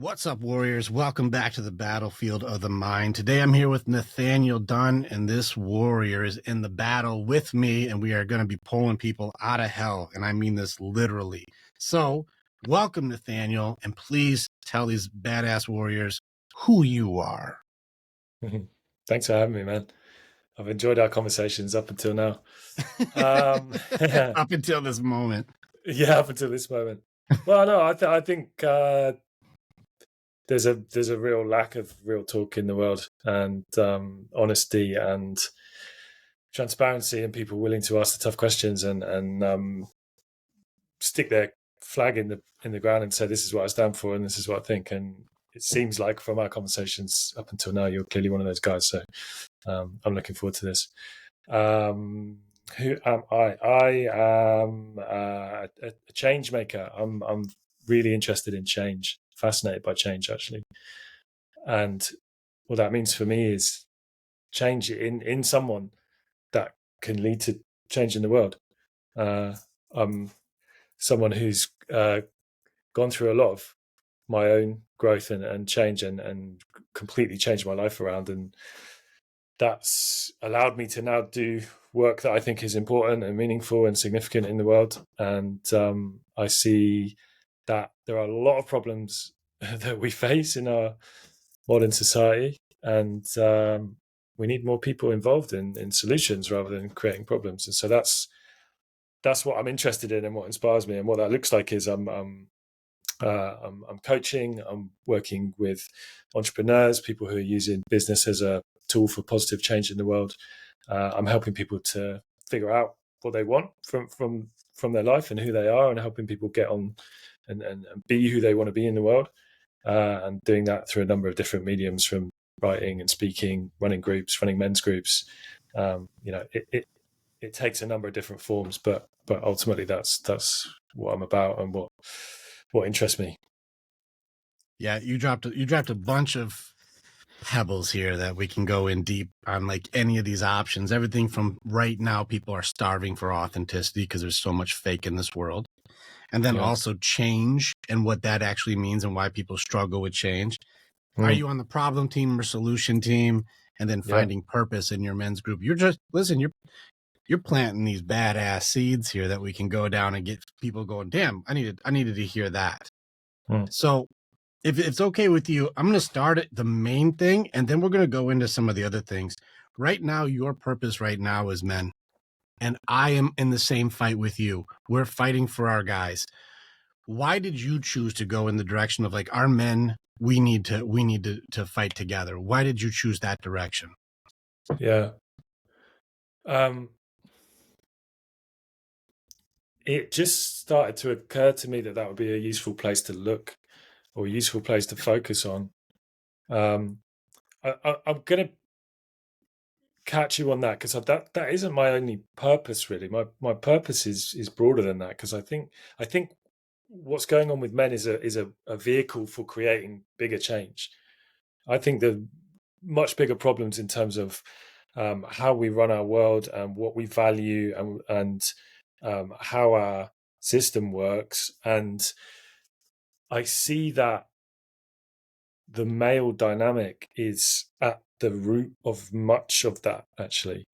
What's up, warriors? Welcome back to the battlefield of the mind. Today I'm here with Nathaniel Dunn, and this warrior is in the battle with me, and we are going to be pulling people out of hell, and I mean this literally. So, welcome, Nathaniel, and please tell these badass warriors who you are. Thanks for having me, man. I've enjoyed our conversations up until now. Up until this moment. Yeah, up until this moment. Well, no, I think there's a real lack of real talk in the world, and honesty and transparency, and people willing to ask the tough questions and stick their flag in the ground and say, "This is what I stand for, and this is what I think." And it seems like from our conversations up until now, you're clearly one of those guys. So I'm looking forward to this. Who am I? I am a change maker. I'm really interested in change, fascinated by change, actually. And what that means for me is change in someone that can lead to change in the world. I'm someone who's gone through a lot of my own growth and change and completely changed my life around. And that's allowed me to now do work that I think is important and meaningful and significant in the world. And I see that there are a lot of problems that we face in our modern society, and we need more people involved in solutions rather than creating problems. And so that's what I'm interested in, and what inspires me. And what that looks like is I'm coaching. I'm working with entrepreneurs, people who are using business as a tool for positive change in the world. I'm helping people to figure out what they want from their life and who they are, and helping people get on and be who they want to be in the world. And doing that through a number of different mediums, from writing and speaking, running groups, running men's groups. It takes a number of different forms, but ultimately that's what I'm about and what interests me. Yeah, you dropped a bunch of pebbles here that we can go in deep on, like any of these options. Everything from right now, people are starving for authenticity because there's so much fake in this world. And then also change and what that actually means and why people struggle with change. Are you on the problem team or solution team? And then finding purpose in your men's group. You're just, listen, you're planting these badass seeds here that we can go down and get people going, damn, I needed to hear that. So if it's okay with you, I'm going to start at the main thing, and then we're going to go into some of the other things. Right now, your purpose right now is men. And I am in the same fight with you. We're fighting for our guys. Why did you choose to go in the direction of, like, our men, we need to fight together? Why did you choose that direction? Yeah. It just started to occur to me that would be a useful place to look, or a useful place to focus on. I'm going to catch you on that, because that isn't my only purpose, really. My purpose is broader than that, because I think what's going on with men is a vehicle for creating bigger change. I think the much bigger problems in terms of how we run our world and what we value and how our system works. And I see that the male dynamic is at the root of much of that, actually.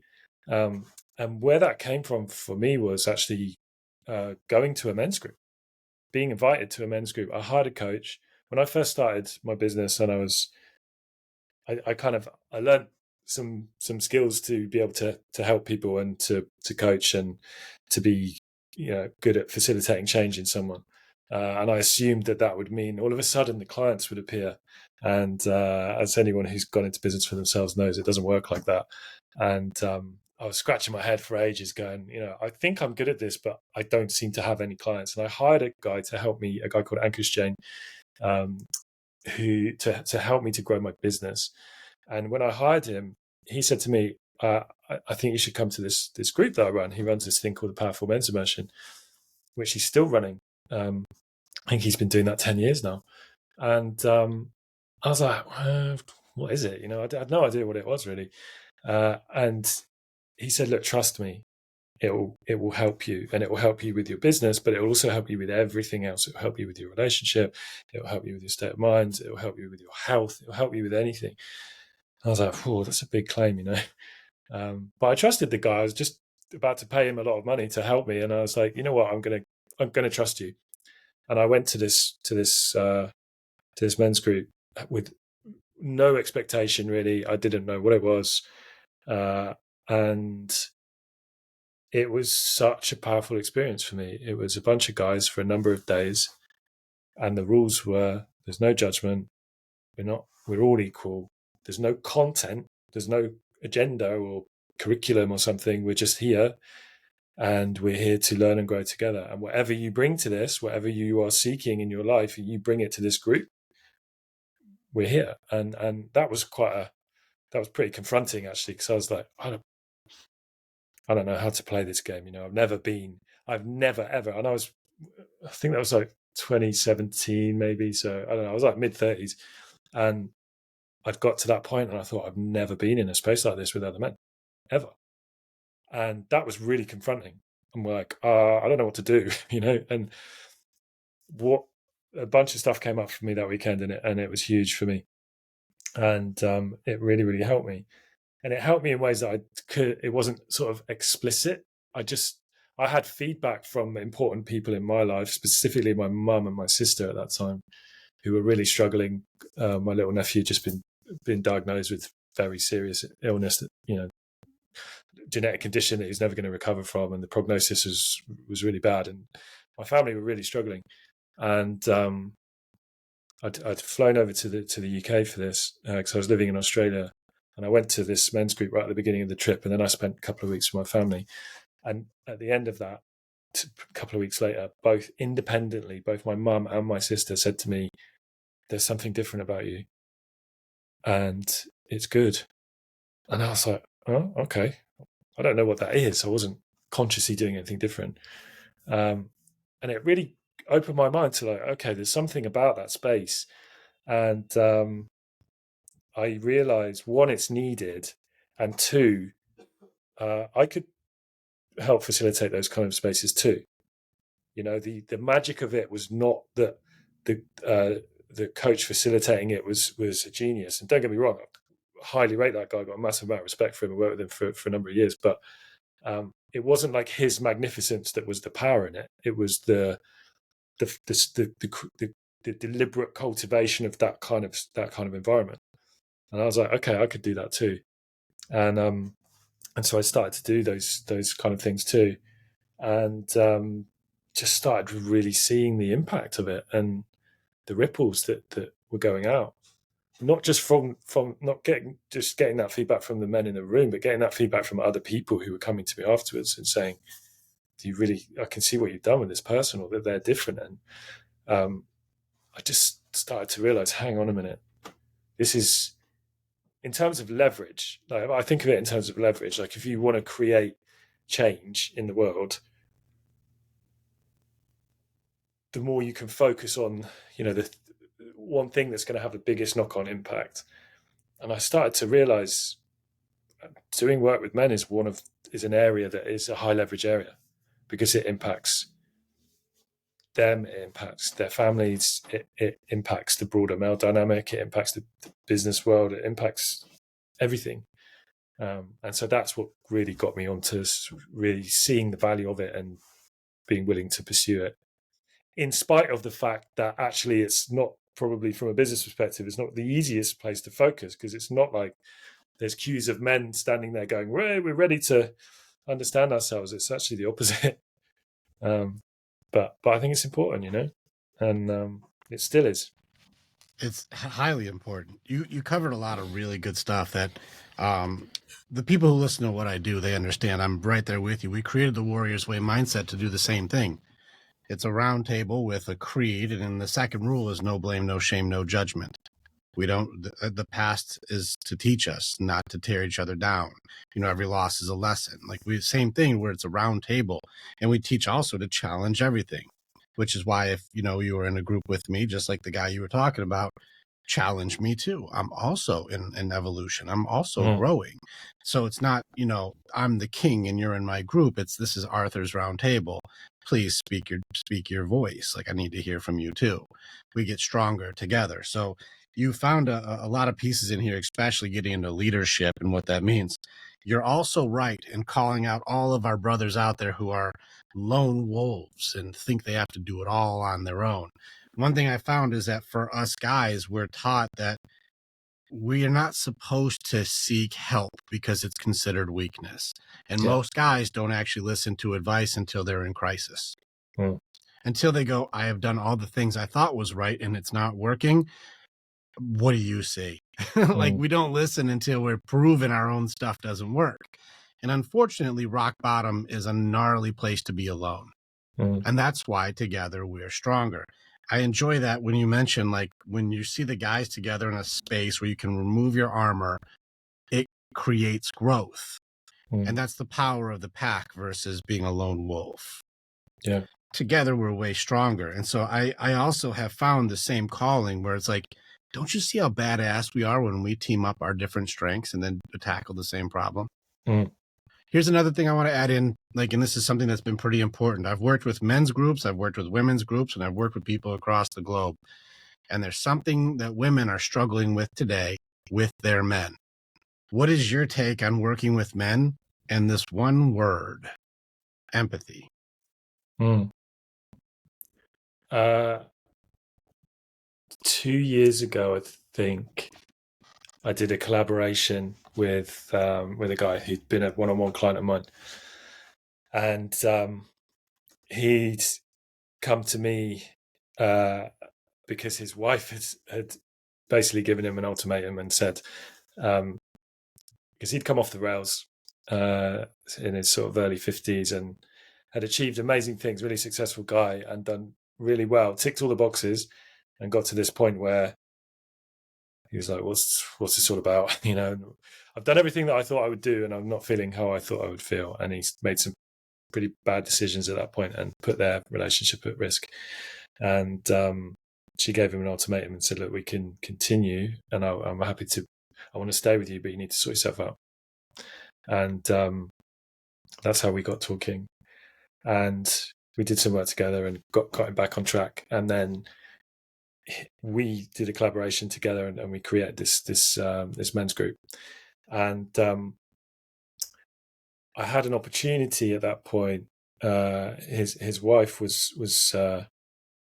And where that came from for me was actually going to a men's group, being invited to a men's group. I hired a coach when I first started my business, and I learned some skills to be able to help people and to coach and to be good at facilitating change in someone. And I assumed that would mean all of a sudden the clients would appear. And as anyone who's gone into business for themselves knows, it doesn't work like that. And I was scratching my head for ages going, I think I'm good at this, but I don't seem to have any clients. And I hired a guy to help me, a guy called Ankush Jain, who to help me to grow my business. And when I hired him, he said to me, I think you should come to this group that I run. He runs this thing called the Powerful Men's Immersion, which he's still running. I think he's been doing that 10 years now. And I was like, what is it? I had no idea what it was, really. And he said, look, trust me. it will help you, and it will help you with your business, but it will also help you with everything else. It will help you with your relationship. It will help you with your state of mind. It will help you with your health. It will help you with anything. I was like, oh, that's a big claim, but I trusted the guy. I was just about to pay him a lot of money to help me, and I was like, you know what, I'm gonna trust you. And I went to this men's group with no expectation, really. I didn't know what it was, and it was such a powerful experience for me. It was a bunch of guys for a number of days, and the rules were: there's no judgment. We're all equal. There's no content. There's no agenda or curriculum or something. We're just here, and we're here to learn and grow together. And whatever you bring to this, whatever you are seeking in your life, you bring it to this group. We're here, and that was pretty confronting, actually, because I was like, I don't know how to play this game. I've never ever, and I think that was like 2017 maybe. So I don't know. I was like mid-30s, and I'd got to that point, and I thought, I've never been in a space like this with other men, ever. And that was really confronting. I'm like, I don't know what to do, and a bunch of stuff came up for me that weekend, and it was huge for me. And it really, really helped me. And it helped me in ways that it wasn't sort of explicit. I had feedback from important people in my life, specifically my mum and my sister at that time, who were really struggling. My little nephew just been diagnosed with very serious illness, genetic condition that he's never going to recover from, and the prognosis was really bad. And my family were really struggling. And I'd flown over to the UK for this because I was living in Australia. And I went to this men's group right at the beginning of the trip, and then I spent a couple of weeks with my family. And at the end of that, a couple of weeks later, both independently, both my mum and my sister said to me, "There's something different about you, and it's good." And I was like, "Oh, okay. I don't know what that is." I wasn't consciously doing anything different, and it really opened my mind to like, okay, there's something about that space, and I realized, one, it's needed, and two, I could help facilitate those kind of spaces too. The magic of it was not that the coach facilitating it was a genius. And don't get me wrong, I highly rate that guy. I've got a massive amount of respect for him. I worked with him for a number of years, but it wasn't like his magnificence that was the power in it. It was the deliberate cultivation of that kind of environment. And I was like, okay, I could do that too. And so I started to do those kind of things too, and just started really seeing the impact of it and the ripples that were going out, not just from not getting that feedback from the men in the room, but getting that feedback from other people who were coming to me afterwards and saying, I can see what you've done with this person, or that they're different. And I just started to realize, hang on a minute, this is, in terms of leverage, like I think of it in terms of leverage, like if you want to create change in the world, the more you can focus on, the one thing that's going to have the biggest knock-on impact. And I started to realize doing work with men is an area that is a high leverage area, because it impacts them, it impacts their families, it impacts the broader male dynamic, it impacts the business world, it impacts everything. And so that's what really got me onto really seeing the value of it and being willing to pursue it, in spite of the fact that actually it's not, probably from a business perspective, it's not the easiest place to focus, because it's not like there's queues of men standing there going, we're ready to understand ourselves. It's actually the opposite. But I think it's important, and it still is. It's highly important. You covered a lot of really good stuff that the people who listen to what I do, they understand. I'm right there with you. We created the Warriors Way mindset to do the same thing. It's a round table with a creed, and then the second rule is no blame, no shame, no judgment. We don't. The past is to teach us, not to tear each other down. Every loss is a lesson. Like same thing where it's a round table, and we teach also to challenge everything. Which is why if you were in a group with me, just like the guy you were talking about, challenge me too. I'm also in evolution. I'm also growing. So it's not, I'm the king and you're in my group. This is Arthur's round table. Please speak your voice. Like, I need to hear from you too. We get stronger together. So you found a lot of pieces in here, especially getting into leadership and what that means. You're also right in calling out all of our brothers out there who are lone wolves and think they have to do it all on their own. One thing I found is that for us guys, we're taught that we are not supposed to seek help because it's considered weakness. And most guys don't actually listen to advice until they're in crisis. Until they go, I have done all the things I thought was right and it's not working. What do you say? Like, we don't listen until we're proven our own stuff doesn't work. And unfortunately, rock bottom is a gnarly place to be alone. And that's why together we're stronger. I enjoy that when you mention, like, when you see the guys together in a space where you can remove your armor, it creates growth. And that's the power of the pack versus being a lone wolf. Yeah. Together we're way stronger. And so I also have found the same calling where it's like, don't you see how badass we are when we team up our different strengths and then tackle the same problem? Here's another thing I want to add in, like, and this is something that's been pretty important. I've worked with men's groups, I've worked with women's groups, and I've worked with people across the globe. And there's something that women are struggling with today with their men. What is your take on working with men and this one word, empathy? 2 years ago, I think I did a collaboration with a guy who'd been a one-on-one client of mine, and he'd come to me because his wife had basically given him an ultimatum and said, because he'd come off the rails in his sort of early 50s and had achieved amazing things, really successful guy, and done really well, ticked all the boxes, and got to this point where he was like, what's this all about? I've done everything that I thought I would do and I'm not feeling how I thought I would feel. And he's made some pretty bad decisions at that point and put their relationship at risk. And she gave him an ultimatum and said, look, we can continue and I'm happy to, I want to stay with you, but you need to sort yourself out. And that's how we got talking. And we did some work together and got him back on track. And then we did a collaboration together and we created this men's group. And I had an opportunity at that point. His wife was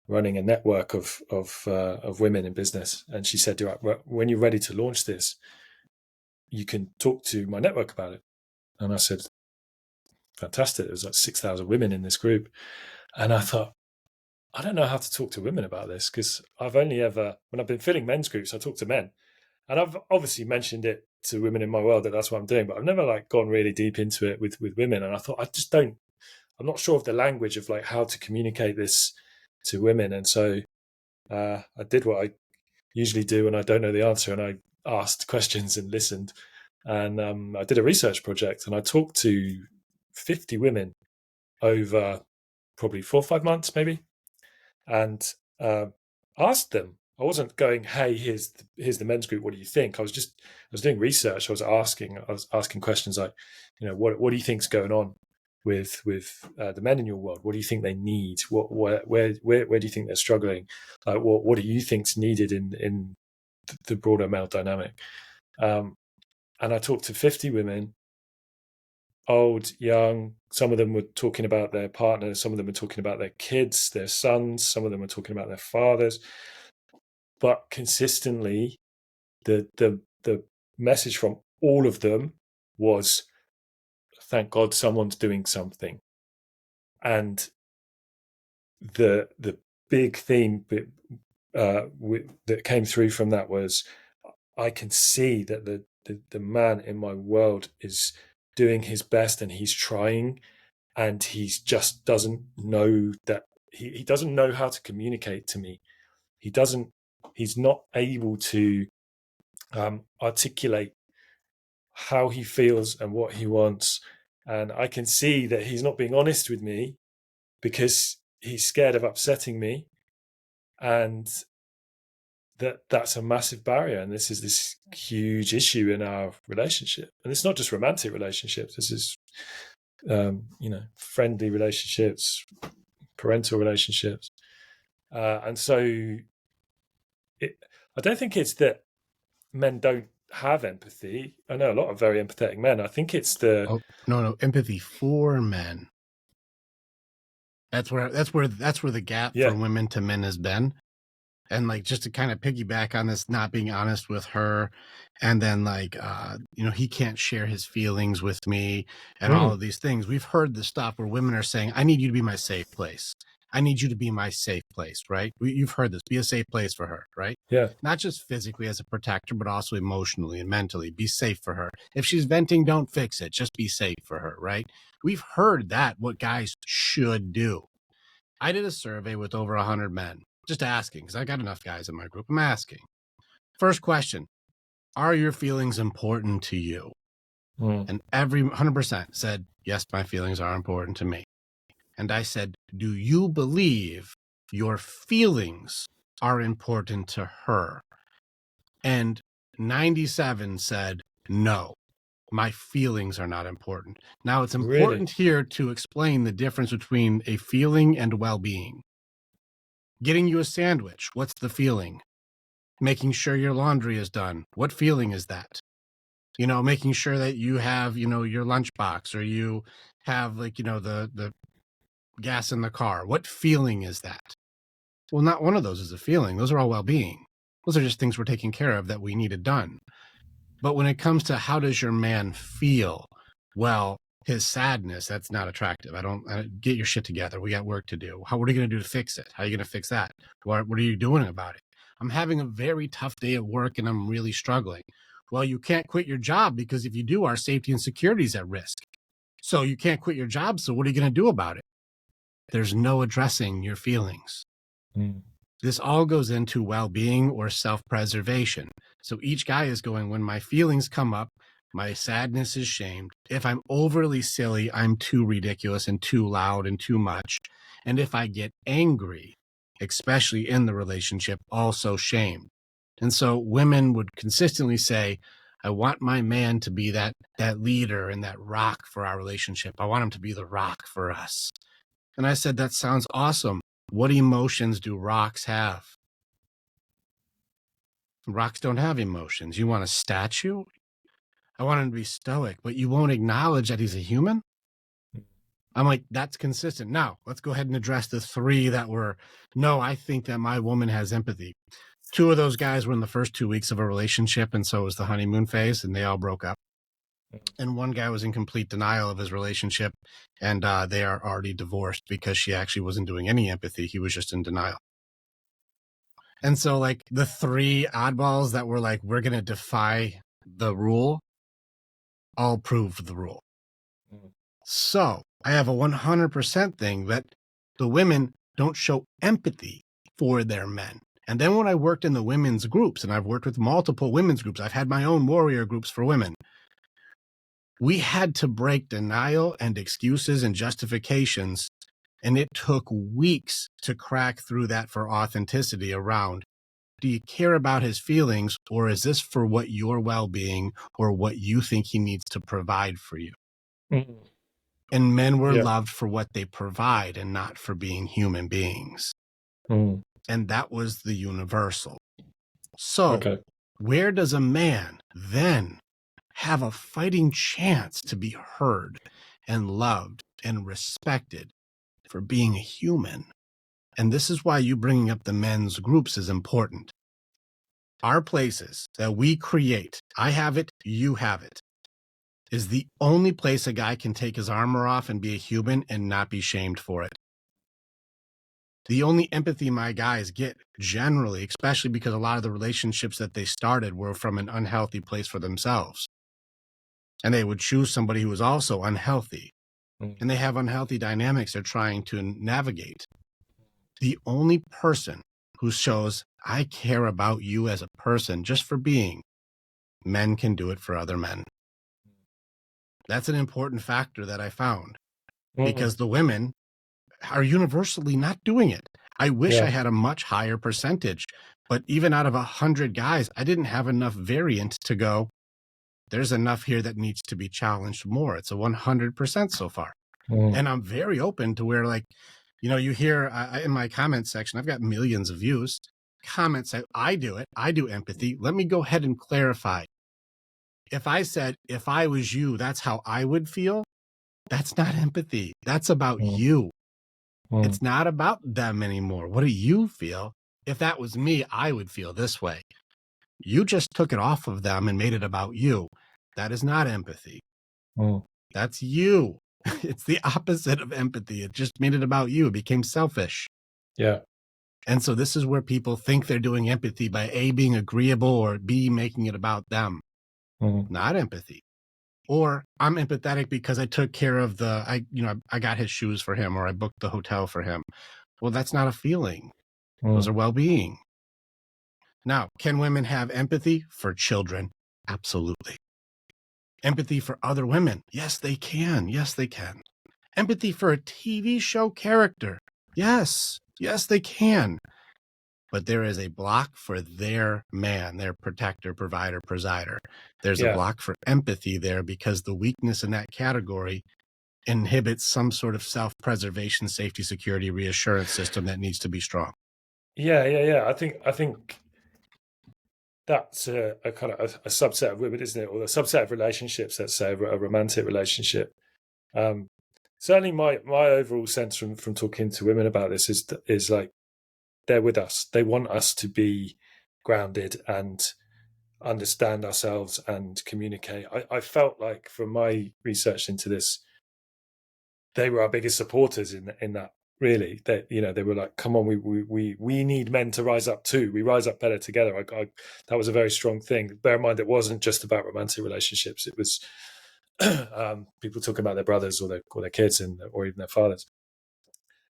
running a network of women in business, and she said, when you're ready to launch this, you can talk to my network about it. And I said, fantastic. There was like 6,000 women in this group. And I thought, I don't know how to talk to women about this, because I've only ever, when I've been filling men's groups, I talk to men. And I've obviously mentioned it to women in my world that that's what I'm doing, but I've never like gone really deep into it with women. And I thought, I'm not sure of the language of like how to communicate this to women. And so I did what I usually do when I don't know the answer. And I asked questions and listened. And I did a research project and I talked to 50 women over probably 4 or 5 months, maybe. And asked them. I wasn't going, hey, here's the men's group. What do you think? I was doing research. I was asking questions like, what do you think's going on with the men in your world? What do you think they need? Where do you think they're struggling? What do you think's needed in the broader male dynamic? And I talked to 50 women, old, young. Some of them were talking about their partners. Some of them were talking about their kids, their sons. Some of them were talking about their fathers. But consistently, the message from all of them was, thank God someone's doing something. And the big theme that came through from that was, I can see that the man in my world is doing his best and he's trying, and he just doesn't know that he doesn't know how to communicate to me. He's not able to articulate how he feels and what he wants. And I can see that he's not being honest with me because he's scared of upsetting me. And that's a massive barrier, and this is this huge issue in our relationship. And it's not just romantic relationships. This is friendly relationships, parental relationships, and so I don't think it's that men don't have empathy. I know a lot of very empathetic men. I think it's no, empathy for men. That's where the gap from women to men has been. And like, just to kind of piggyback on this, not being honest with her, and then like, he can't share his feelings with me, and all of these things. We've heard the stuff where women are saying, "I need you to be my safe place. I need you to be my safe place," right? You've heard this. Be a safe place for her, right? Yeah. Not just physically as a protector, but also emotionally and mentally. Be safe for her. If she's venting, don't fix it. Just be safe for her, right? We've heard that, what guys should do. I did a survey with over 100 men, just asking, because I got enough guys in my group. I'm asking. First question, are your feelings important to you? And every 100% said, yes, my feelings are important to me. And I said, do you believe your feelings are important to her? And 97 said, no, my feelings are not important. Now, it's important here to explain the difference between a feeling and well-being. Getting you a sandwich, what's the feeling? Making sure your laundry is done, what feeling is that? Making sure that you have, your lunchbox, or you have the gas in the car. What feeling is that? Well, not one of those is a feeling. Those are all well-being. Those are just things we're taking care of that we needed done. But when it comes to how does your man feel? Well, his sadness, that's not attractive. Get your shit together. We got work to do. What are you going to do to fix it? How are you going to fix that? What are you doing about it? I'm having a very tough day at work and I'm really struggling. Well, you can't quit your job, because if you do, our safety and security is at risk. So you can't quit your job. So what are you going to do about it? There's no addressing your feelings. This all goes into well-being or self-preservation. So each guy is going, when my feelings come up, my sadness is shamed. If I'm overly silly, I'm too ridiculous and too loud and too much. And if I get angry, especially in the relationship, also shamed. And so women would consistently say, I want my man to be that leader and that rock for our relationship. I want him to be the rock for us. And I said, that sounds awesome. What emotions do rocks have? Rocks don't have emotions. You want a statue? I want him to be stoic, but you won't acknowledge that he's a human? I'm like, that's consistent. Now, let's go ahead and address the three that were, no, I think that my woman has empathy. 2 of those guys were in the first 2 weeks of a relationship, and so it was the honeymoon phase, and they all broke up. And one guy was in complete denial of his relationship, and they are already divorced because she actually wasn't doing any empathy. He was just in denial. And so, like, the 3 oddballs that were like, we're going to defy the rule, all proved the rule. So I have a 100% thing that the women don't show empathy for their men. And then when I worked in the women's groups, and I've worked with multiple women's groups, I've had my own warrior groups for women. We had to break denial and excuses and justifications. And it took weeks to crack through that for authenticity around, do you care about his feelings, or is this for what your well-being or what you think he needs to provide for you? And men were loved for what they provide and not for being human beings. And that was the universal. So where does a man then have a fighting chance to be heard and loved and respected for being a human? And this is why you bringing up the men's groups is important. Our places that we create, I have it, you have it, is the only place a guy can take his armor off and be a human and not be shamed for it. The only empathy my guys get generally, especially because a lot of the relationships that they started were from an unhealthy place for themselves. And they would choose somebody who was also unhealthy. And they have unhealthy dynamics they're trying to navigate. The only person who shows, I care about you as a person just for being, men can do it for other men. That's an important factor that I found, because the women are universally not doing it. I wish Yeah. I had a much higher percentage, but even out of 100 guys, I didn't have enough variant to go, there's enough here that needs to be challenged more. It's a 100% so far. Mm. And I'm very open to where, like, you hear in my comment section, I've got millions of views, comments that I do empathy. Let me go ahead and clarify. If I said, if I was you, that's how I would feel, that's not empathy. That's about Mm. you. Mm. It's not about them anymore. What do you feel? If that was me, I would feel this way. You just took it off of them and made it about you. That is not empathy. Mm. That's you. It's the opposite of empathy. It just made it about you. It became selfish. Yeah. And so this is where people think they're doing empathy by A, being agreeable, or B, making it about them. Mm. Not empathy. Or I'm empathetic because I took care of I got his shoes for him, or I booked the hotel for him. Well, that's not a feeling. Those are well-being. Now, can women have empathy for children? Absolutely. Empathy for other women? Yes, they can. Yes, they can. Empathy for a TV show character? Yes. Yes, they can. But there is a block for their man, their protector, provider, presider. There's a block for empathy there because the weakness in that category inhibits some sort of self-preservation, safety, security, reassurance system that needs to be strong. Yeah. I think that's a kind of a subset of women, isn't it? Or a subset of relationships, let's say, a romantic relationship. Certainly my overall sense from talking to women about this is like, they're with us. They want us to be grounded and understand ourselves and communicate. I felt like from my research into this, they were our biggest supporters in that. Really, they were like, "Come on, we need men to rise up too. We rise up better together." That was a very strong thing. Bear in mind, it wasn't just about romantic relationships. It was people talking about their brothers or their kids or even their fathers.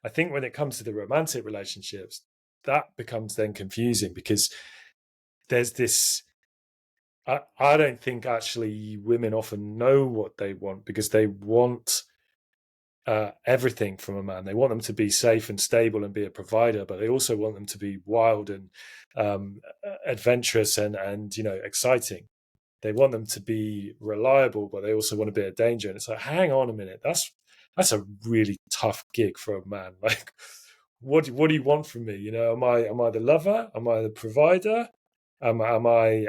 I think when it comes to the romantic relationships, that becomes then confusing because there's this. I don't think actually women often know what they want because they want everything from a man. They want them to be safe and stable and be a provider, but they also want them to be wild and adventurous and exciting. They want them to be reliable, but they also want to be a danger. And it's like, hang on a minute, that's a really tough gig for a man. Like, what do you want from me? Am I the lover? Am I the provider? Am I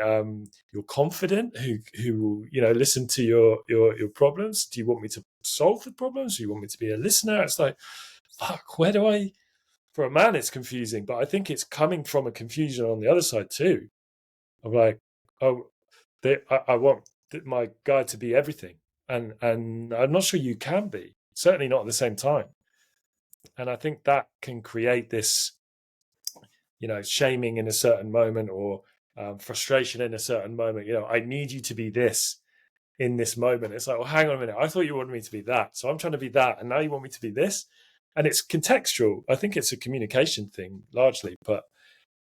your confidant who listen to your problems? Do you want me to solve the problems? Do you want me to be a listener? It's like, fuck, where do I? For a man, it's confusing, but I think it's coming from a confusion on the other side too. Of like, oh, I want my guy to be everything, and I'm not sure you can be. Certainly not at the same time. And I think that can create this, shaming in a certain moment or frustration in a certain moment. I need you to be this in this moment. It's like, well, hang on a minute. I thought you wanted me to be that. So I'm trying to be that. And now you want me to be this. And it's contextual. I think it's a communication thing largely, but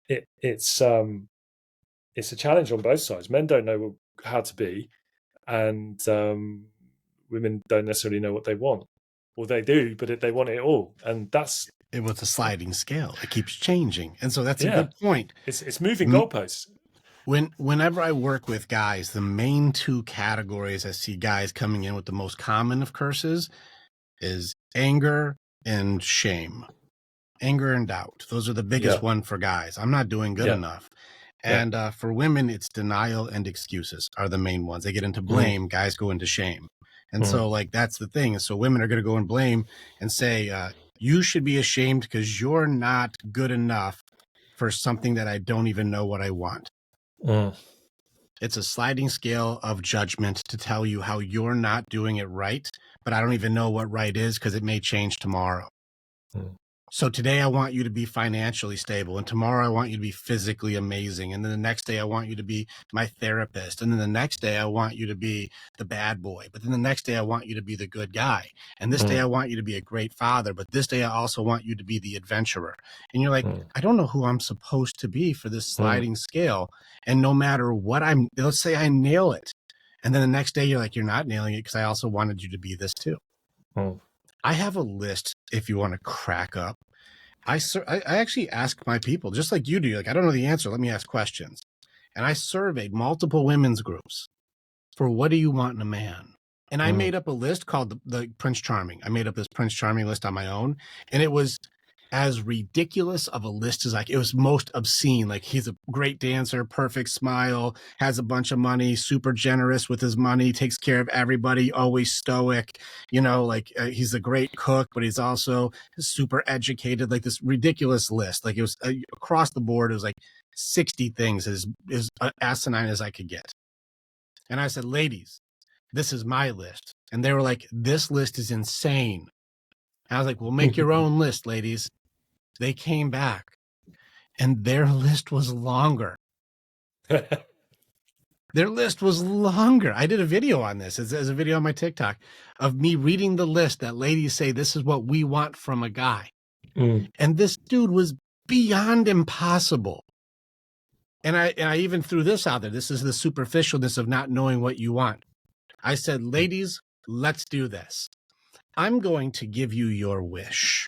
it's a challenge on both sides. Men don't know how to be, and women don't necessarily know what they want. Or they do, but they want it all. And that's... It was a sliding scale. It keeps changing. And so that's a good point. It's moving goalposts. Whenever I work with guys, the main two categories I see guys coming in with the most common of curses is anger and shame. Anger and doubt. Those are the biggest one for guys. I'm not doing good enough. And for women, it's denial and excuses are the main ones. They get into blame. Guys go into shame. And so, like, that's the thing. So women are going to go and blame and say, you should be ashamed because you're not good enough for something that I don't even know what I want. It's a sliding scale of judgment to tell you how you're not doing it right, but I don't even know what right is because it may change tomorrow. So today I want you to be financially stable, and tomorrow I want you to be physically amazing, and then the next day I want you to be my therapist, and then the next day I want you to be the bad boy, but then the next day I want you to be the good guy, and this day I want you to be a great father, but this day I also want you to be the adventurer. And you're like, I don't know who I'm supposed to be for this sliding scale, and no matter what let's say I nail it, and then the next day you're like, you're not nailing it because I also wanted you to be this too. I have a list if you want to crack up. I actually ask my people, just like you do. Like, I don't know the answer. Let me ask questions. And I surveyed multiple women's groups for what do you want in a man? And I made up a list called the Prince Charming. I made up this Prince Charming list on my own. And it was as ridiculous of a list as it was most obscene. Like, he's a great dancer, perfect smile, has a bunch of money, super generous with his money, takes care of everybody, always stoic, like he's a great cook, but he's also super educated, like this ridiculous list. Like, it was across the board. It was like 60 things, as asinine as I could get. And I said, ladies, this is my list. And they were like, this list is insane. I was like, well, make your own list, ladies. They came back and their list was longer. Their list was longer. I did a video on this. It's a video on my TikTok of me reading the list that ladies say, this is what we want from a guy. And this dude was beyond impossible. And I even threw this out there. This is the superficialness of not knowing what you want. I said, ladies, let's do this. I'm going to give you your wish.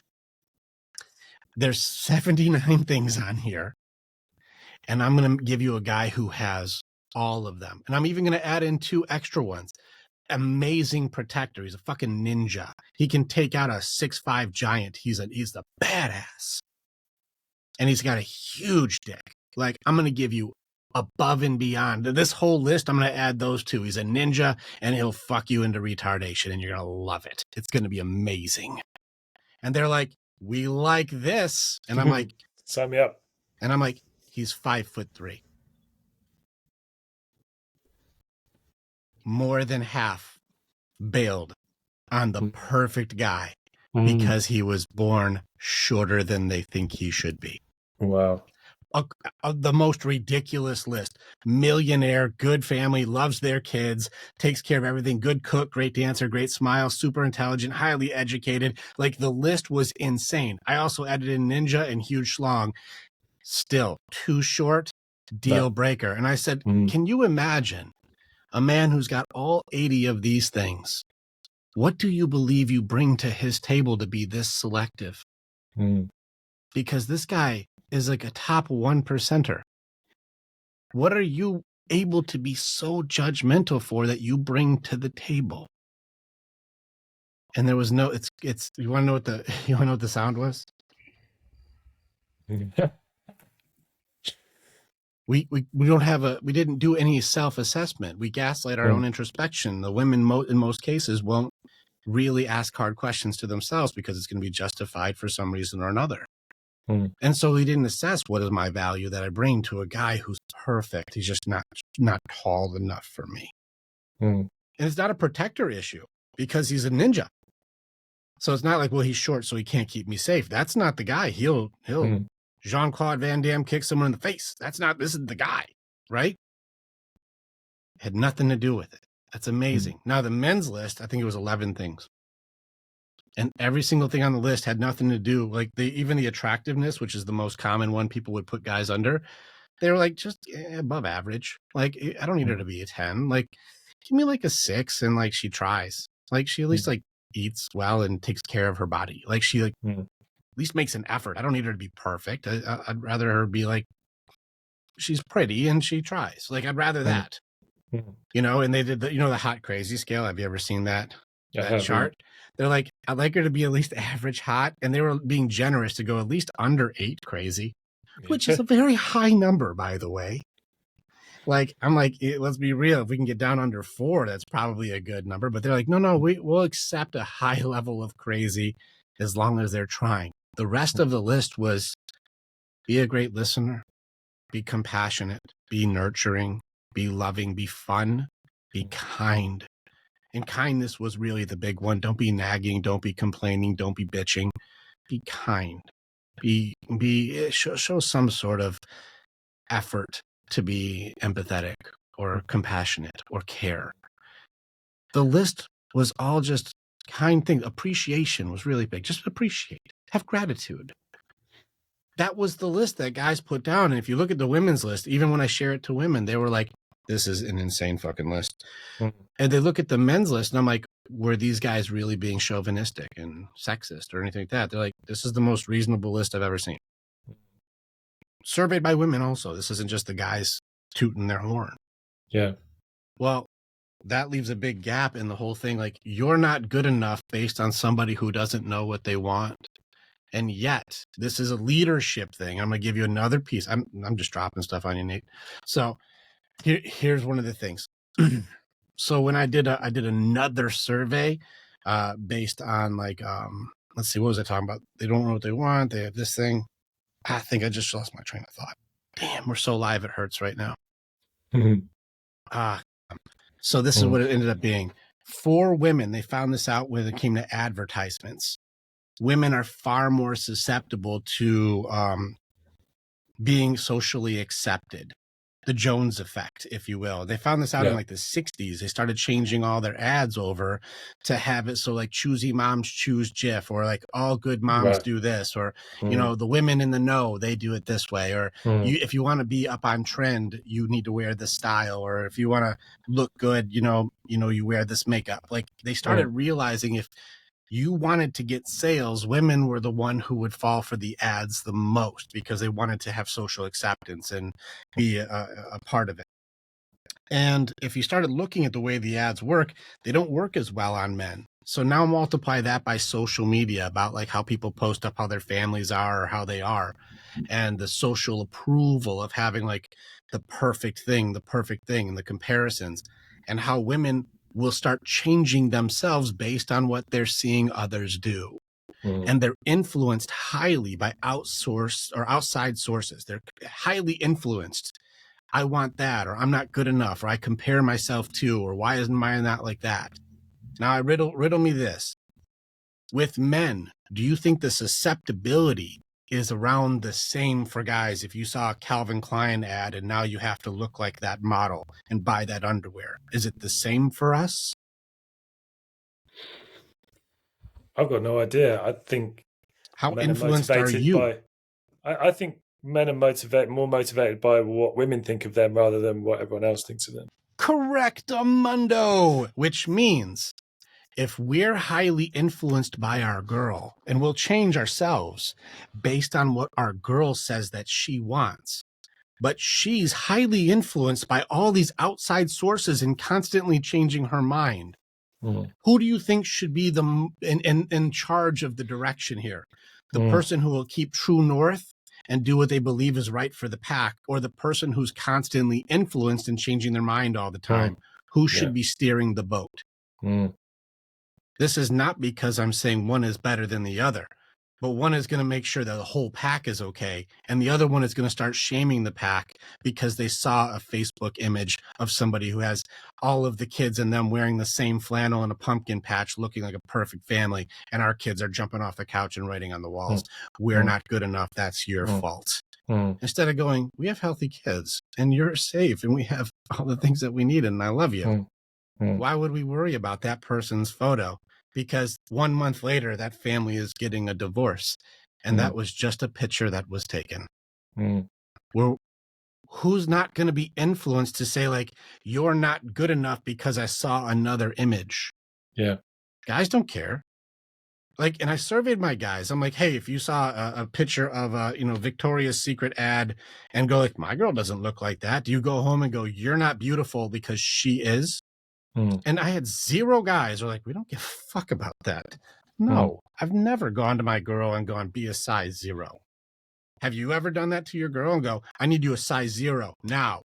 There's 79 things on here, and I'm going to give you a guy who has all of them. And I'm even going to add in 2 extra ones. Amazing protector. He's a fucking ninja. He can take out a 6'5" giant. He's the badass. And he's got a huge dick. Like, I'm going to give you above and beyond. This whole list, I'm going to add those 2. He's a ninja, and he'll fuck you into retardation, and you're going to love it. It's going to be amazing. And they're like, we like this. And I'm like, sign me up. And I'm like, he's 5'3". More than half bailed on the perfect guy because he was born shorter than they think he should be. Wow. The most ridiculous list. Millionaire, good family, loves their kids, takes care of everything, good cook, great dancer, great smile, super intelligent, highly educated. Like, the list was insane. I also added in ninja and huge schlong. Still too short, deal breaker. And I said, can you imagine a man who's got all 80 of these things? What do you believe you bring to his table to be this selective? Because this guy is like a top 1%er. What are you able to be so judgmental for that you bring to the table? And there was no, it's, you want to know what the sound was? We didn't do any self-assessment. We gaslight our own introspection. The women in most cases won't really ask hard questions to themselves because it's going to be justified for some reason or another. And so we didn't assess what is my value that I bring to a guy who's perfect. He's just not tall enough for me. And it's not a protector issue because he's a ninja. So it's not like, well, he's short, so he can't keep me safe. That's not the guy. He'll Jean-Claude Van Damme kick someone in the face. This is the guy, right? Had nothing to do with it. That's amazing. Now, the men's list, I think it was 11 things. And every single thing on the list had nothing to do, like even the attractiveness, which is the most common one people would put guys under. They were like, just above average. Like, I don't need her to be a 10. Like, give me like a 6. And like, she tries. Like, she at least like eats well and takes care of her body. Like, she like at least makes an effort. I don't need her to be perfect. I'd rather her be like, she's pretty and she tries. Like, I'd rather that. And they did the hot crazy scale. Have you ever seen that chart? They're like, I'd like her to be at least average hot. And they were being generous to go at least under 8 crazy, which is a very high number, by the way. Like, I'm like, let's be real. If we can get down under 4, that's probably a good number. But they're like, no, we'll accept a high level of crazy as long as they're trying. The rest of the list was be a great listener, be compassionate, be nurturing, be loving, be fun, be kind. And kindness was really the big one. Don't be nagging. Don't be complaining. Don't be bitching. Be kind. Show some sort of effort to be empathetic or compassionate or care. The list was all just kind things. Appreciation was really big. Just appreciate. Have gratitude. That was the list that guys put down. And if you look at the women's list, even when I share it to women, they were like, this is an insane fucking list. And they look at the men's list and I'm like, were these guys really being chauvinistic and sexist or anything like that? They're like, this is the most reasonable list I've ever seen. Surveyed by women also. This isn't just the guys tooting their horn. Yeah. Well, that leaves a big gap in the whole thing. Like, you're not good enough based on somebody who doesn't know what they want. And yet, this is a leadership thing. I'm going to give you another piece. I'm just dropping stuff on you, Nate. So here's one of the things. So when I did another survey based on like, let's see, what was I talking about? They don't know what they want. They have this thing. I think I just lost my train of thought. Damn, we're so live. It hurts right now. So this is what it ended up being. For women, they found this out when it came to advertisements. Women are far more susceptible to being socially accepted. The Jones effect, if you will. They found this out in like the 60s. They started changing all their ads over to have it so like choosy moms choose Jif, or like all good moms do this, or you know, the women in the know, they do it this way, or if you want to be up on trend, you need to wear this style, or if you want to look good, you wear this makeup. Like they started realizing if you wanted to get sales, women were the one who would fall for the ads the most because they wanted to have social acceptance and be a part of it. And if you started looking at the way the ads work, they don't work as well on men. So now multiply that by social media, about like how people post up how their families are or how they are, and the social approval of having like the perfect thing, and the comparisons, and how women will start changing themselves based on what they're seeing others do. And they're influenced highly by outside sources. They're highly influenced. I want that, or I'm not good enough, or I compare myself to, or why isn't mine not like that? Now, riddle me this. With men, do you think the susceptibility is around the same for guys? If you saw a Calvin Klein ad and now you have to look like that model and buy that underwear, is it the same for us? I've got no idea. I think how men influenced are are you? by. I think men are more motivated by what women think of them rather than what everyone else thinks of them. Correctamundo, which means if we're highly influenced by our girl, and we'll change ourselves based on what our girl says that she wants, but she's highly influenced by all these outside sources and constantly changing her mind, who do you think should be in charge of the direction here? The person who will keep true north and do what they believe is right for the pack, or the person who's constantly influenced and changing their mind all the time? Who should be steering the boat? This is not because I'm saying one is better than the other, but one is going to make sure that the whole pack is okay, and the other one is going to start shaming the pack because they saw a Facebook image of somebody who has all of the kids and them wearing the same flannel and a pumpkin patch looking like a perfect family, and our kids are jumping off the couch and writing on the walls, we're not good enough, that's your fault. Instead of going, we have healthy kids, and you're safe, and we have all the things that we need, and I love you. Why would we worry about that person's photo? Because 1 month later, that family is getting a divorce. And that was just a picture that was taken. Who's not going to be influenced to say, like, you're not good enough because I saw another image? Yeah. Guys don't care. Like, and I surveyed my guys. I'm like, hey, if you saw a picture of a, Victoria's Secret ad and go like, my girl doesn't look like that, do you go home and go, you're not beautiful because she is? And I had 0 guys who are like, we don't give a fuck about that. No, I've never gone to my girl and gone, be a size 0. Have you ever done that to your girl and go, I need you a size 0 now?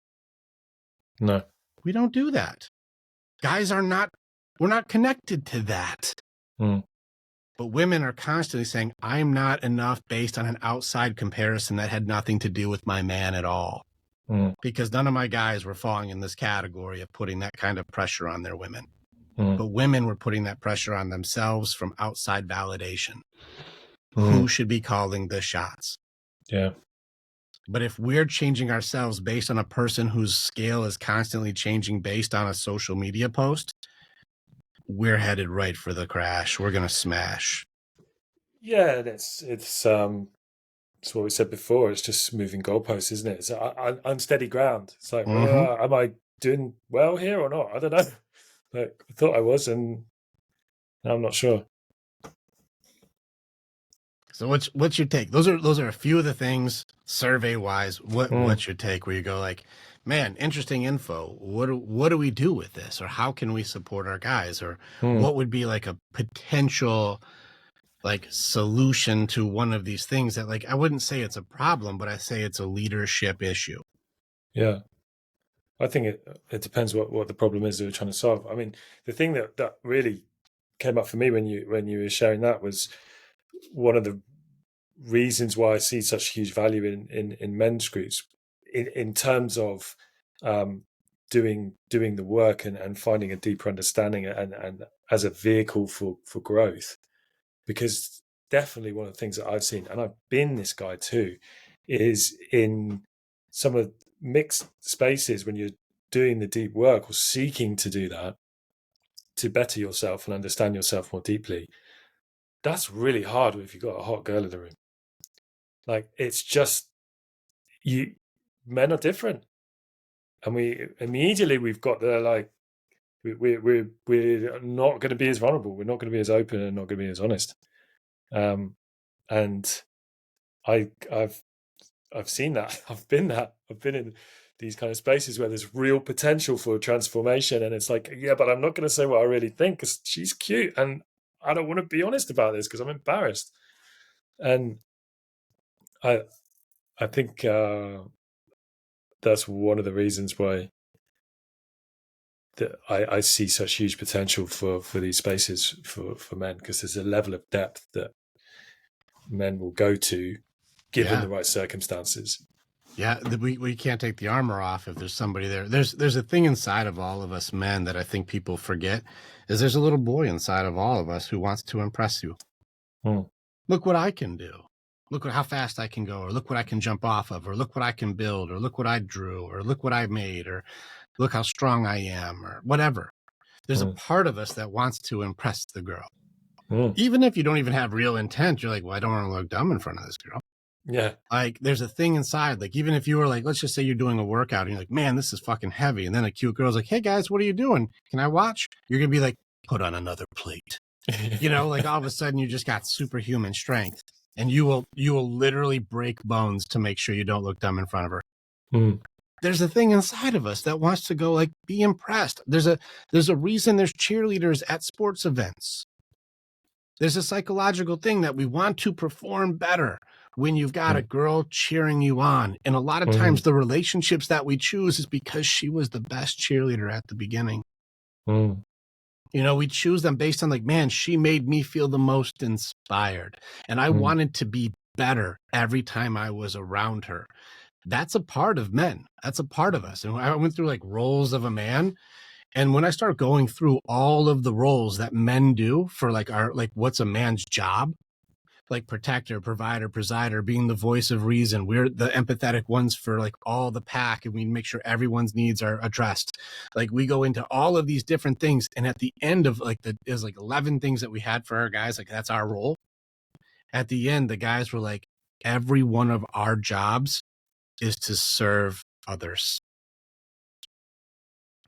No. We don't do that. Guys we're not connected to that. But women are constantly saying, I'm not enough based on an outside comparison that had nothing to do with my man at all. Because none of my guys were falling in this category of putting that kind of pressure on their women. But women were putting that pressure on themselves from outside validation. Who should be calling the shots? Yeah. But if we're changing ourselves based on a person whose scale is constantly changing based on a social media post, we're headed right for the crash. We're going to smash. Yeah, it's what we said before. It's just moving goalposts, isn't it? It's unsteady ground. It's like, am I doing well here or not? I don't know. Like, I thought I was, and I'm not sure. So what's your take? Those are a few of the things survey wise. What's your take? Where you go like, man, interesting info. What do we do with this, or how can we support our guys, or what would be like a potential like solution to one of these things that, like, I wouldn't say it's a problem, but I say it's a leadership issue. Yeah. I think it depends what the problem is that we're trying to solve. I mean, the thing that really came up for me when you were sharing that was one of the reasons why I see such huge value in men's groups in terms of doing the work and finding a deeper understanding and as a vehicle for growth. Because definitely one of the things that I've seen, and I've been this guy too, is in some of mixed spaces when you're doing the deep work or seeking to do that to better yourself and understand yourself more deeply. That's really hard if you've got a hot girl in the room. Like, it's just, men are different, and we've got the, like, we're not going to be as vulnerable, we're not going to be as open, and not going to be as honest. And I've seen that. I've been in these kind of spaces where there's real potential for transformation, and it's like, yeah, but I'm not going to say what I really think because she's cute, and I don't want to be honest about this because I'm embarrassed. And I think that's one of the reasons why that I see such huge potential for these spaces for men, because there's a level of depth that men will go to given the right circumstances. Yeah, we can't take the armor off if there's somebody there. There's a thing inside of all of us men that I think people forget, is there's a little boy inside of all of us who wants to impress you. Look what I can do. Look how fast I can go, or look what I can jump off of, or look what I can build, or look what I drew, or look what I made, or look how strong I am, or whatever. There's a part of us that wants to impress the girl. Even if you don't even have real intent, you're like, well, I don't want to look dumb in front of this girl. Yeah. Like, there's a thing inside, like, even if you were like, let's just say you're doing a workout and you're like, man, this is fucking heavy. And then a cute girl's like, hey guys, what are you doing? Can I watch? You're going to be like, put on another plate. You know, like all of a sudden you just got superhuman strength, and you will literally break bones to make sure you don't look dumb in front of her. There's a thing inside of us that wants to go like, be impressed. There's a reason there's cheerleaders at sports events. There's a psychological thing that we want to perform better when you've got a girl cheering you on. And a lot of times the relationships that we choose is because she was the best cheerleader at the beginning. You know, we choose them based on like, man, she made me feel the most inspired. And I wanted to be better every time I was around her. That's a part of men. That's a part of us. And I went through like roles of a man. And when I start going through all of the roles that men do for like what's a man's job, like protector, provider, presider, being the voice of reason. We're the empathetic ones for like all the pack, and we make sure everyone's needs are addressed. Like, we go into all of these different things, and at the end of like there's like 11 things that we had for our guys, like that's our role. At the end, the guys were like, every one of our jobs is to serve others.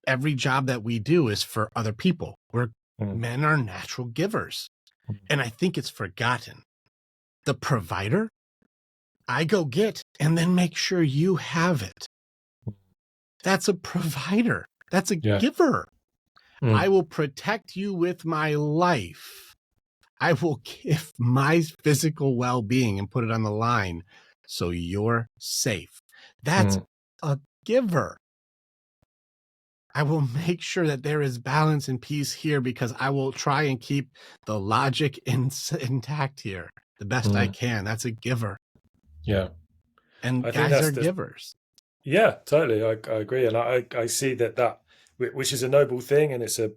Every job that we do is for other people. Men are natural givers. And I think it's forgotten. The provider, I go get and then make sure you have it. That's a provider. That's a giver. I will protect you with my life. I will give my physical well-being and put it on the line so you're safe. That's a giver. I will make sure that there is balance and peace here because I will try and keep the logic intact here the best I can. That's a giver. Yeah. And guys are givers. Yeah, totally. I agree. And I see that which is a noble thing, and it's a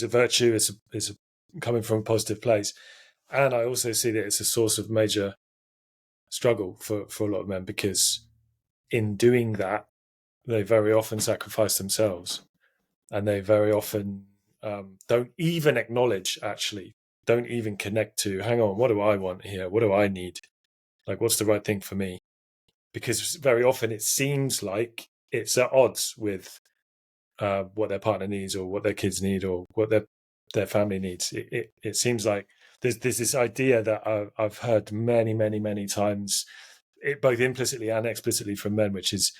virtue. It's coming from a positive place. And I also see that it's a source of major struggle for a lot of men, because in doing that, they very often sacrifice themselves, and they very often don't even acknowledge, actually, don't even connect to, hang on, what do I want here? What do I need? Like, what's the right thing for me? Because very often it seems like it's at odds with what their partner needs, or what their kids need, or what their their family needs. It seems like there's this idea that I've heard many times, both implicitly and explicitly from men, which is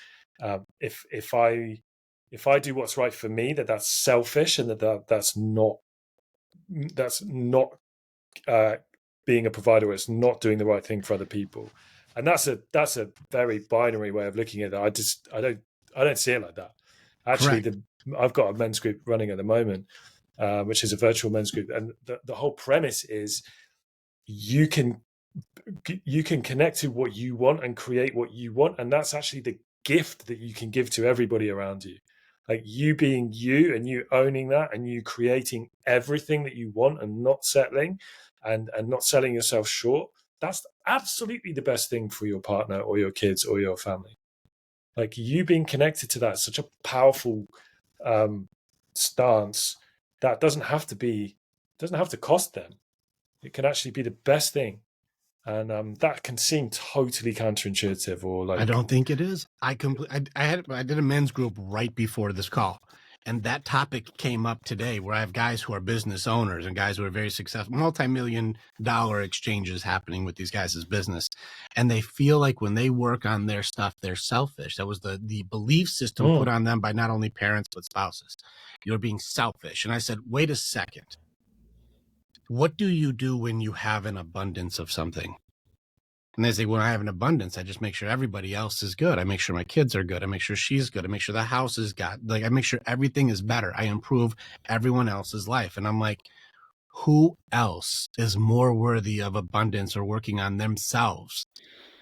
if I do what's right for me, that's selfish, and that's not being a provider, or it's not doing the right thing for other people. And that's a very binary way of looking at it. I don't see it like that. Actually, Correct. I've got a men's group running at the moment, which is a virtual men's group, and the whole premise is you can connect to what you want and create what you want, and that's actually the gift that you can give to everybody around you. Like you being you, and you owning that, and you creating everything that you want, and not settling, and not selling yourself short. That's absolutely the best thing for your partner or your kids or your family. Like you being connected to that, such a powerful stance that doesn't have to cost them. It can actually be the best thing. And that can seem totally counterintuitive, or like, I don't think it is. I did a men's group right before this call, and that topic came up today, where I have guys who are business owners and guys who are very successful, multi-million-dollar exchanges happening with these guys' business, and they feel like when they work on their stuff, they're selfish. That was the belief system put on them by not only parents but spouses. You're being selfish. And I said, wait a second. What do you do when you have an abundance of something? And they say, when I have an abundance, I just make sure everybody else is good. I make sure my kids are good. I make sure she's good. I make sure the house is got, like, I make sure everything is better. I improve everyone else's life. And I'm like, who else is more worthy of abundance or working on themselves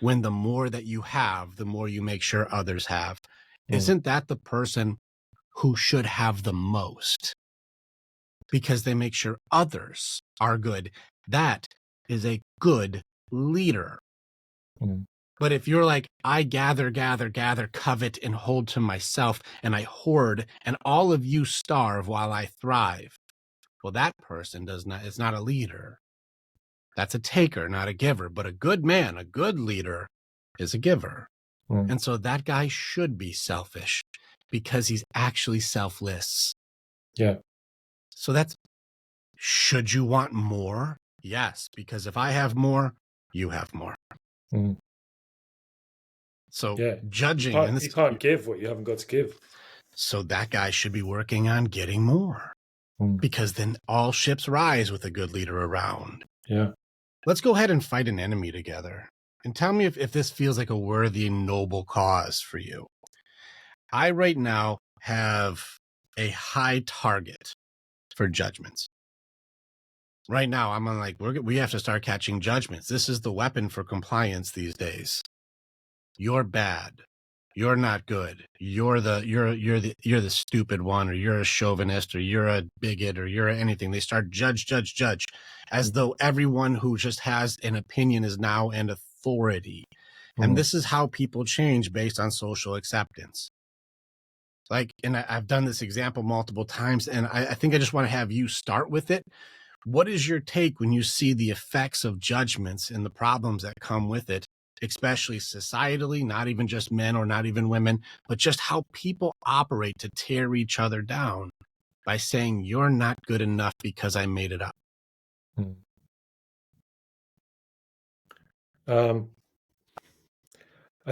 when the more that you have, the more you make sure others have? Isn't that the person who should have the most? Because they make sure others are good. That is a good leader. But if you're like, I gather, covet, and hold to myself, and I hoard, and all of you starve while I thrive, well, that person is not a leader. That's a taker, not a giver. But a good man, a good leader, is a giver. And so that guy should be selfish because he's actually selfless. Yeah. So should you want more? Yes, because if I have more, you have more. So judging, you can't give what you haven't got to give. So that guy should be working on getting more, because then all ships rise with a good leader around. Yeah. Let's go ahead and fight an enemy together. And tell me if this feels like a worthy, noble cause for you. I right now have a high target for judgments. Right now, I'm on like, we have to start catching judgments. This is the weapon for compliance these days. You're bad. You're not good. You're the stupid one, or you're a chauvinist, or you're a bigot, or you're anything. They start judge, as though everyone who just has an opinion is now an authority. And this is how people change based on social acceptance. Like, and I've done this example multiple times, and I think I just want to have you start with it. What is your take when you see the effects of judgments and the problems that come with it, especially societally, not even just men or not even women, but just how people operate to tear each other down by saying you're not good enough because I made it up? I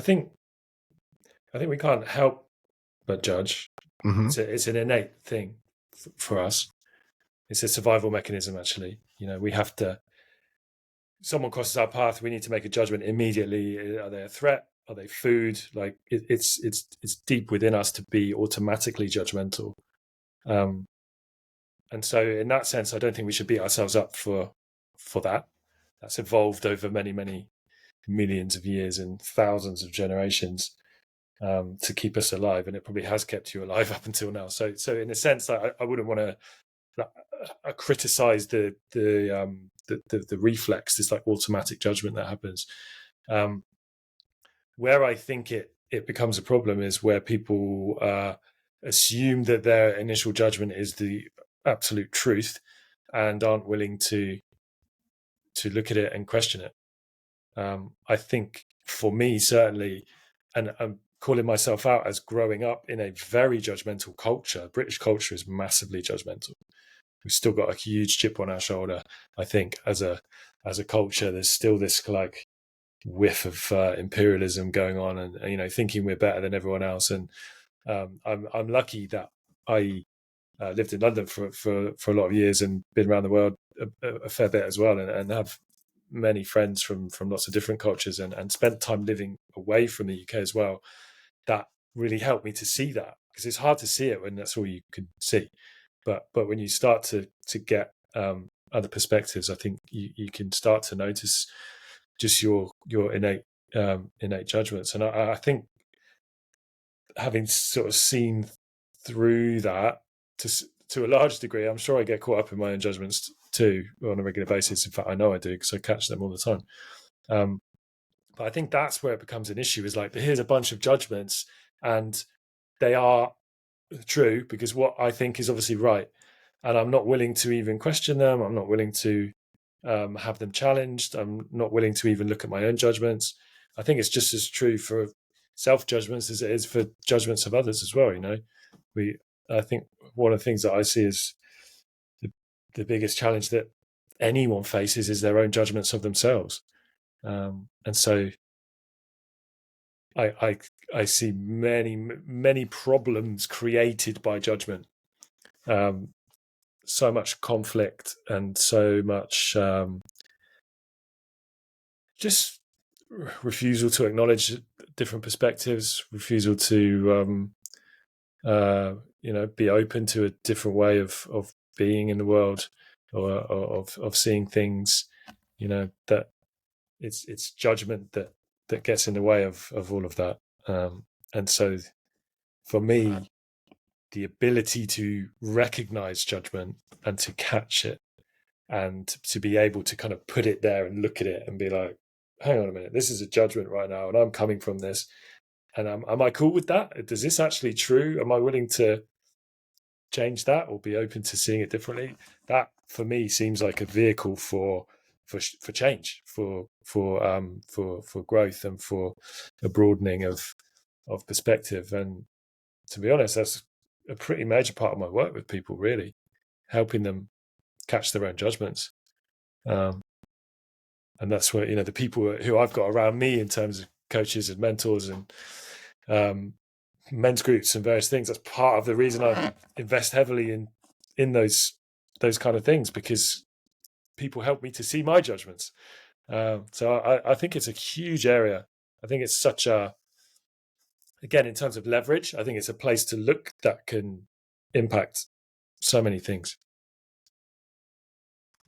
think we can't help but judge. It's an innate thing for us. It's a survival mechanism, actually. We have to, someone crosses our path, we need to make a judgment immediately. Are they a threat? Are they food? Like it's deep within us to be automatically judgmental. And so in that sense, I don't think we should beat ourselves up for that. That's evolved over many millions of years and thousands of generations to keep us alive, and it probably has kept you alive up until now. So in a sense, I wouldn't want to criticize the reflex, this like automatic judgment that happens. Where I think it becomes a problem is where people assume that their initial judgment is the absolute truth and aren't willing to look at it and question it. I think for me, certainly, and I'm calling myself out as growing up in a very judgmental culture. British culture is massively judgmental. we've still got a huge chip on our shoulder. I think as a culture, there's still this like whiff of imperialism going on, and thinking we're better than everyone else. And I'm lucky that I lived in London for a lot of years and been around the world a fair bit as well, and have many friends from lots of different cultures, and spent time living away from the UK as well. That really helped me to see that, because it's hard to see it when that's all you can see. But when you start to get other perspectives, I think you can start to notice just your innate judgments. And I think, having sort of seen through that to a large degree, I'm sure I get caught up in my own judgments too on a regular basis. In fact, I know I do, because I catch them all the time. But I think that's where it becomes an issue, is like, here's a bunch of judgments, and they are true because what I think is obviously right, and I'm not willing to even question them. I'm not willing to have them challenged. I'm not willing to even look at my own judgments. I think it's just as true for self-judgments as it is for judgments of others as well. I think one of the things that I see as the biggest challenge that anyone faces is their own judgments of themselves. And so I see many problems created by judgment. So much conflict and so much just refusal to acknowledge different perspectives, refusal to be open to a different way of being in the world, or of seeing things. That it's judgment that gets in the way of all of that. And so for me, the ability to recognize judgment and to catch it, and to be able to kind of put it there and look at it and be like, hang on a minute, this is a judgment right now, and I'm coming from this. And am I cool with that? Does this actually true? Am I willing to change that or be open to seeing it differently? That for me seems like a vehicle for change, for growth, and for a broadening of perspective. And to be honest, that's a pretty major part of my work with people, really, helping them catch their own judgments. And that's where, the people who I've got around me in terms of coaches and mentors and men's groups and various things, that's part of the reason I invest heavily in those kind of things, because people help me to see my judgments. So I think it's a huge area. I think it's such again, in terms of leverage, I think it's a place to look that can impact so many things.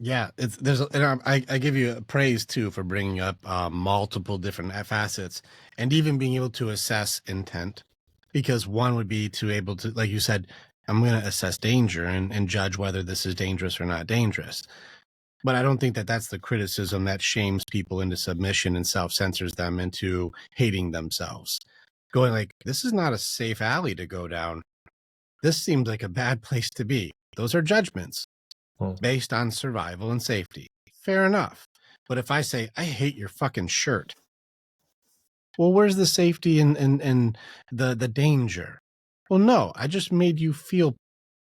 Yeah, I give you praise too for bringing up multiple different facets, and even being able to assess intent, because one would be to able to, like you said, I'm going to assess danger and judge whether this is dangerous or not dangerous. But I don't think that that's the criticism that shames people into submission and self-censors them into hating themselves. Going like, this is not a safe alley to go down. This seems like a bad place to be. Those are judgments based on survival and safety. Fair enough. But if I say, I hate your fucking shirt, well, where's the safety and the danger? Well, no, I just made you feel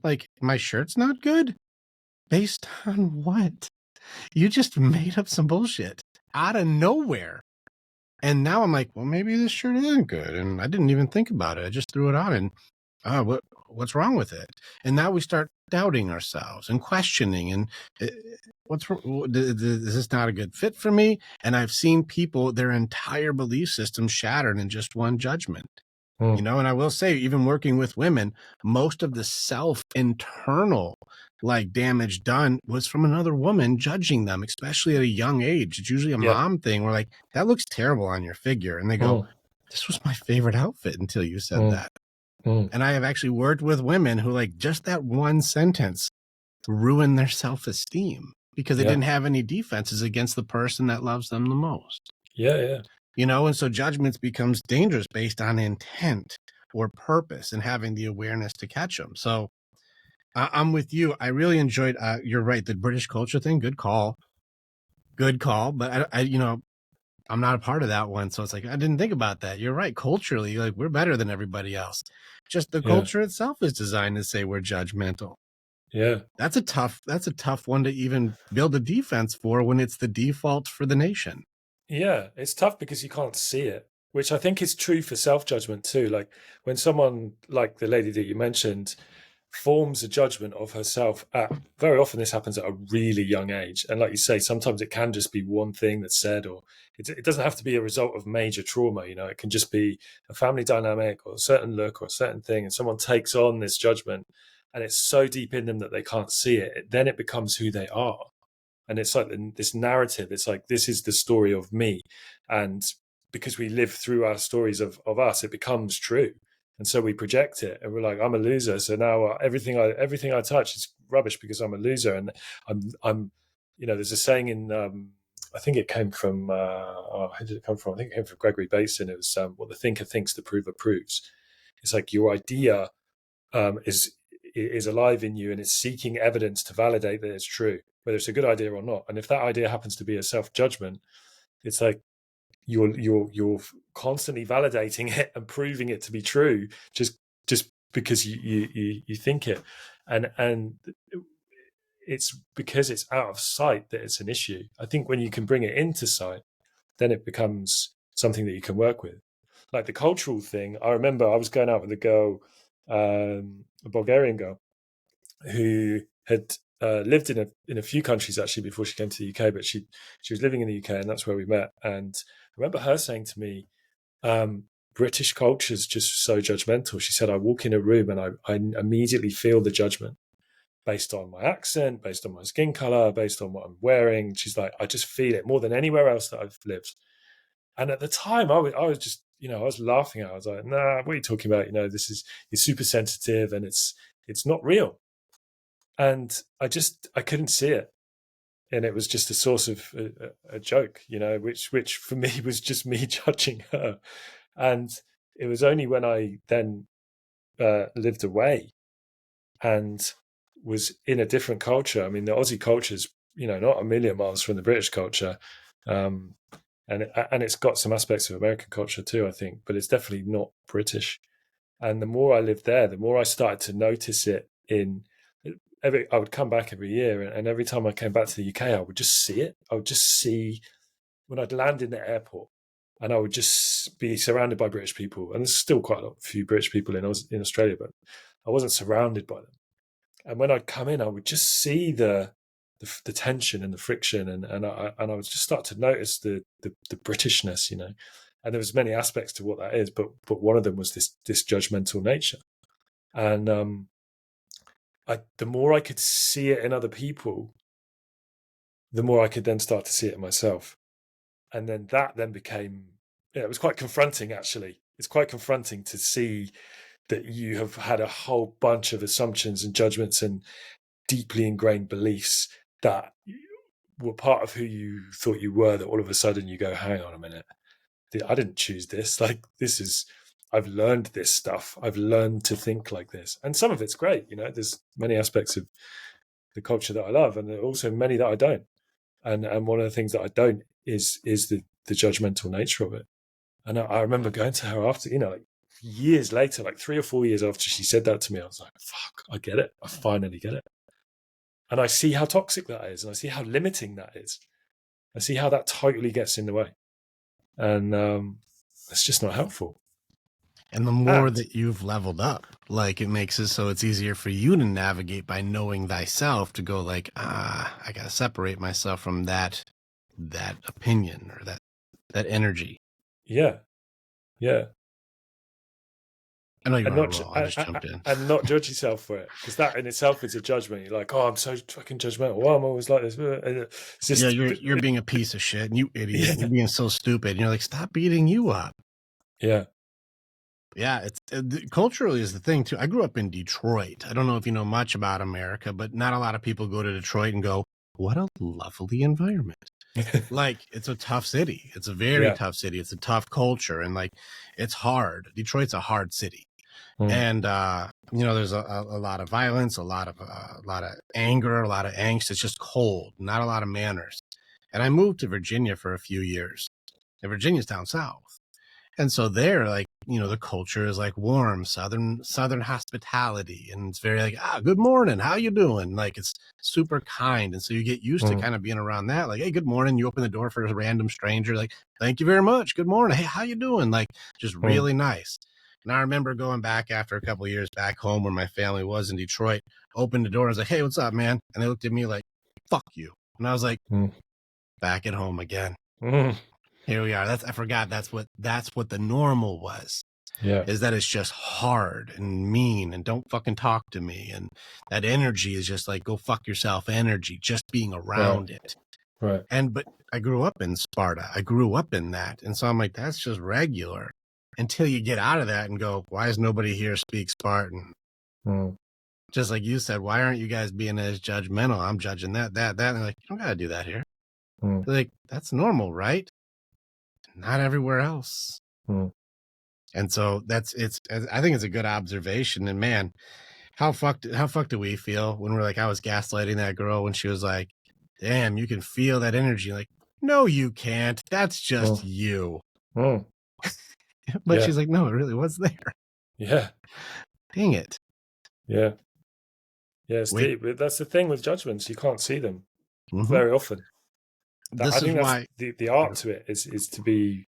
like my shirt's not good. Based on what? You just made up some bullshit out of nowhere. And now I'm like, well, maybe this shirt isn't good. And I didn't even think about it. I just threw it on, and what's wrong with it? And now we start doubting ourselves and questioning, and what's wrong? Is this not a good fit for me? And I've seen people, their entire belief system shattered in just one judgment. And I will say, even working with women, most of the internal damage done was from another woman judging them, especially at a young age. It's usually a mom thing. We're like, that looks terrible on your figure. And they go, this was my favorite outfit until you said that. And I have actually worked with women who just that one sentence ruined their self-esteem because they didn't have any defenses against the person that loves them the most. Yeah. And so judgments becomes dangerous based on intent or purpose and having the awareness to catch them. So I'm with you. I really enjoyed, you're right, the British culture thing. Good call. But I'm not a part of that one. So it's like, I didn't think about that. You're right. Culturally, we're better than everybody else. Just the culture itself is designed to say we're judgmental. Yeah. That's a tough one to even build a defense for when it's the default for the nation. Yeah, it's tough because you can't see it, which I think is true for self-judgment too. Like when someone like the lady that you mentioned forms a judgment of herself at, very often this happens at a really young age. And like you say, sometimes it can just be one thing that's said, or it doesn't have to be a result of major trauma. You know, it can just be a family dynamic or a certain look or a certain thing. And someone takes on this judgment and it's so deep in them that they can't see it. Then it becomes who they are. And it's like this narrative. It's like, this is the story of me. And because we live through our stories of us, it becomes true. And so we project it and we're like, I'm a loser. So now everything I touch is rubbish because I'm a loser. And I'm there's a saying in, I think it came from, how did it come from? I think it came from Gregory Bateson. It was what the thinker thinks, the prover proves. It's like your idea is alive in you and it's seeking evidence to validate that it's true, whether it's a good idea or not. And if that idea happens to be a self-judgment, it's like you're constantly validating it and proving it to be true just because you think it. And it's because it's out of sight that it's an issue. I think when you can bring it into sight, then it becomes something that you can work with. Like the cultural thing, I remember I was going out with a girl, a Bulgarian girl, who had lived in a few countries actually before she came to the UK, but she was living in the UK and that's where we met. And I remember her saying to me, British culture is just so judgmental. She said, I walk in a room and I immediately feel the judgment based on my accent, based on my skin color, based on what I'm wearing. She's like, I just feel it more than anywhere else that I've lived. And at the time, I was just, I was laughing at it. I was like, nah, what are you talking about? You're super sensitive and it's not real. And I couldn't see it. And it was just a source of a joke, which for me was just me judging her. And it was only when I then lived away and was in a different culture. I mean, the Aussie culture is, not a million miles from the British culture. And it's got some aspects of American culture too, I think, but it's definitely not British. And the more I lived there, the more I started to notice it I would come back every year, and every time I came back to the UK, I would just see it. I would just see when I'd land in the airport, and I would just be surrounded by British people. And there's still quite a few British people in Australia, but I wasn't surrounded by them. And when I'd come in, I would just see the tension and the friction, and I would just start to notice the Britishness, And there was many aspects to what that is, but one of them was this judgmental nature, and the more I could see it in other people, the more I could then start to see it in myself. And then that then became, it was quite confronting, actually. It's quite confronting to see that you have had a whole bunch of assumptions and judgments and deeply ingrained beliefs that were part of who you thought you were, that all of a sudden you go, hang on a minute, I didn't choose this. Like, I've learned this stuff. I've learned to think like this. And some of it's great. There's many aspects of the culture that I love, and there are also many that I don't. And one of the things that I don't is the judgmental nature of it. And I remember going to her after, like years later, like 3 or 4 years after she said that to me, I was like, fuck, I get it. I finally get it. And I see how toxic that is. And I see how limiting that is. I see how that totally gets in the way. And it's just not helpful. And the more that you've leveled up, like, it makes it so it's easier for you to navigate by knowing thyself, to go like, I got to separate myself from that opinion or that energy. Yeah. Yeah. I know you want to roll. I just jumped in. And not judge yourself for it, because that in itself is a judgment. You're like, oh, I'm so fucking judgmental. Why am I always like this? It's just, you're being a piece of shit, and you idiot. Yeah. You're being so stupid. And you're like, stop beating you up. Yeah. Yeah, it's culturally is the thing too. I grew up in Detroit. I don't know if you know much about America, but not a lot of people go to Detroit and go, what a lovely environment. Like, it's a tough city. It's a very tough city. It's a tough culture, and like, it's hard. Detroit's a hard city. And there's a lot of violence, a lot of anger, a lot of angst. It's just cold, not a lot of manners. And I moved to Virginia for a few years, and Virginia's down south. And so there, like, you know, the culture is like warm southern hospitality, and it's very like, good morning, how you doing? Like, it's super kind. And so you get used to kind of being around that, like, hey, good morning. You open the door for a random stranger, like, thank you very much, good morning, hey, how you doing? Like, just really nice. And I remember going back after a couple of years back home where my family was in Detroit, opened the door and was like, hey, what's up, man? And they looked at me like, fuck you. And I was like, back at home again. Here we are. I forgot that's what the normal was. Yeah. Is that it's just hard and mean and don't fucking talk to me. And that energy is just like, go fuck yourself energy, just being around it. Right. But I grew up in Sparta. I grew up in that. And so I'm like, that's just regular until you get out of that and go, why is nobody here speak Spartan? Just like you said, why aren't you guys being as judgmental? I'm judging that. And they're like, you don't got to do that here. They're like, that's normal, right? Not everywhere else. And so I think it's a good observation. And man, how fucked do we feel when we're like, I was gaslighting that girl when she was like, damn, you can feel that energy. Like, no, you can't. That's just you. But she's like, no, it really was there. Yeah. Dang it. Yeah. Yeah, it's deep. But that's the thing with judgments. You can't see them Mm-hmm. very often. I think that's the art to it is to be.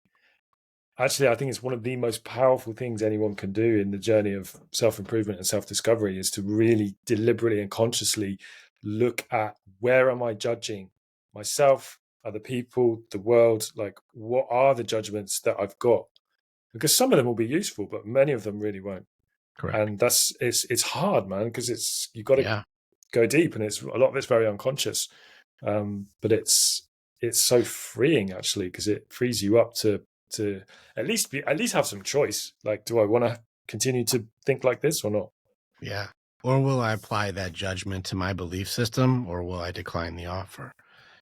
Actually, I think it's one of the most powerful things anyone can do in the journey of self-improvement and self-discovery is to really deliberately and consciously look at, where am I judging myself, other people, the world? Like, what are the judgments that I've got? Because some of them will be useful, but many of them really won't. Correct. And it's hard, man, because you've got to go deep, and a lot of it's very unconscious. But it's so freeing, actually, because it frees you up to at least have some choice. Like, do I want to continue to think like this or not? Yeah. Or will I apply that judgment to my belief system, or will I decline the offer?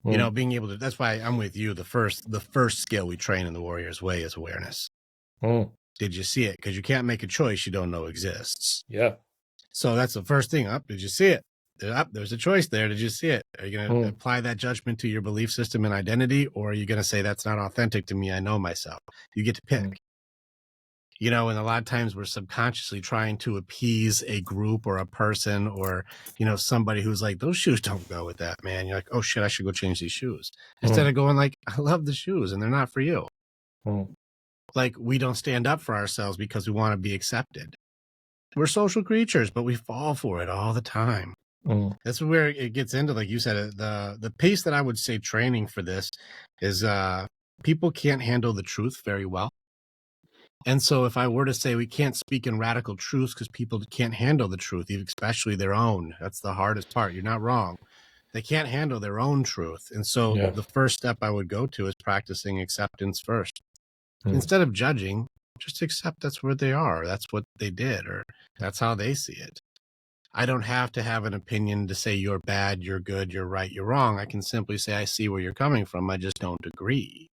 You know, being able to, that's why I'm with you. The first skill we train in the Warrior's Way is awareness. Did you see it? Because you can't make a choice you don't know exists. Yeah. So that's the first thing. Did you see it? There's a choice there. Did you see it? Are you going to apply that judgment to your belief system and identity, or are you going to say that's not authentic to me? I know myself. You get to pick. You know, and a lot of times we're subconsciously trying to appease a group or a person or, you know, somebody who's like, those shoes don't go with that, man. You're like, oh shit, I should go change these shoes. Instead of going like, I love the shoes and they're not for you. Like, we don't stand up for ourselves because we want to be accepted. We're social creatures, but we fall for it all the time. That's where it gets into, like you said, the piece that I would say training for this is people can't handle the truth very well. And so if I were to say we can't speak in radical truths because people can't handle the truth, especially their own, that's the hardest part. You're not wrong. They can't handle their own truth. And so the first step I would go to is practicing acceptance first. Instead of judging, just accept that's where they are. That's what they did, or that's how they see it. I don't have to have an opinion to say you're bad, you're good, you're right, you're wrong. I can simply say, I see where you're coming from. I just don't agree.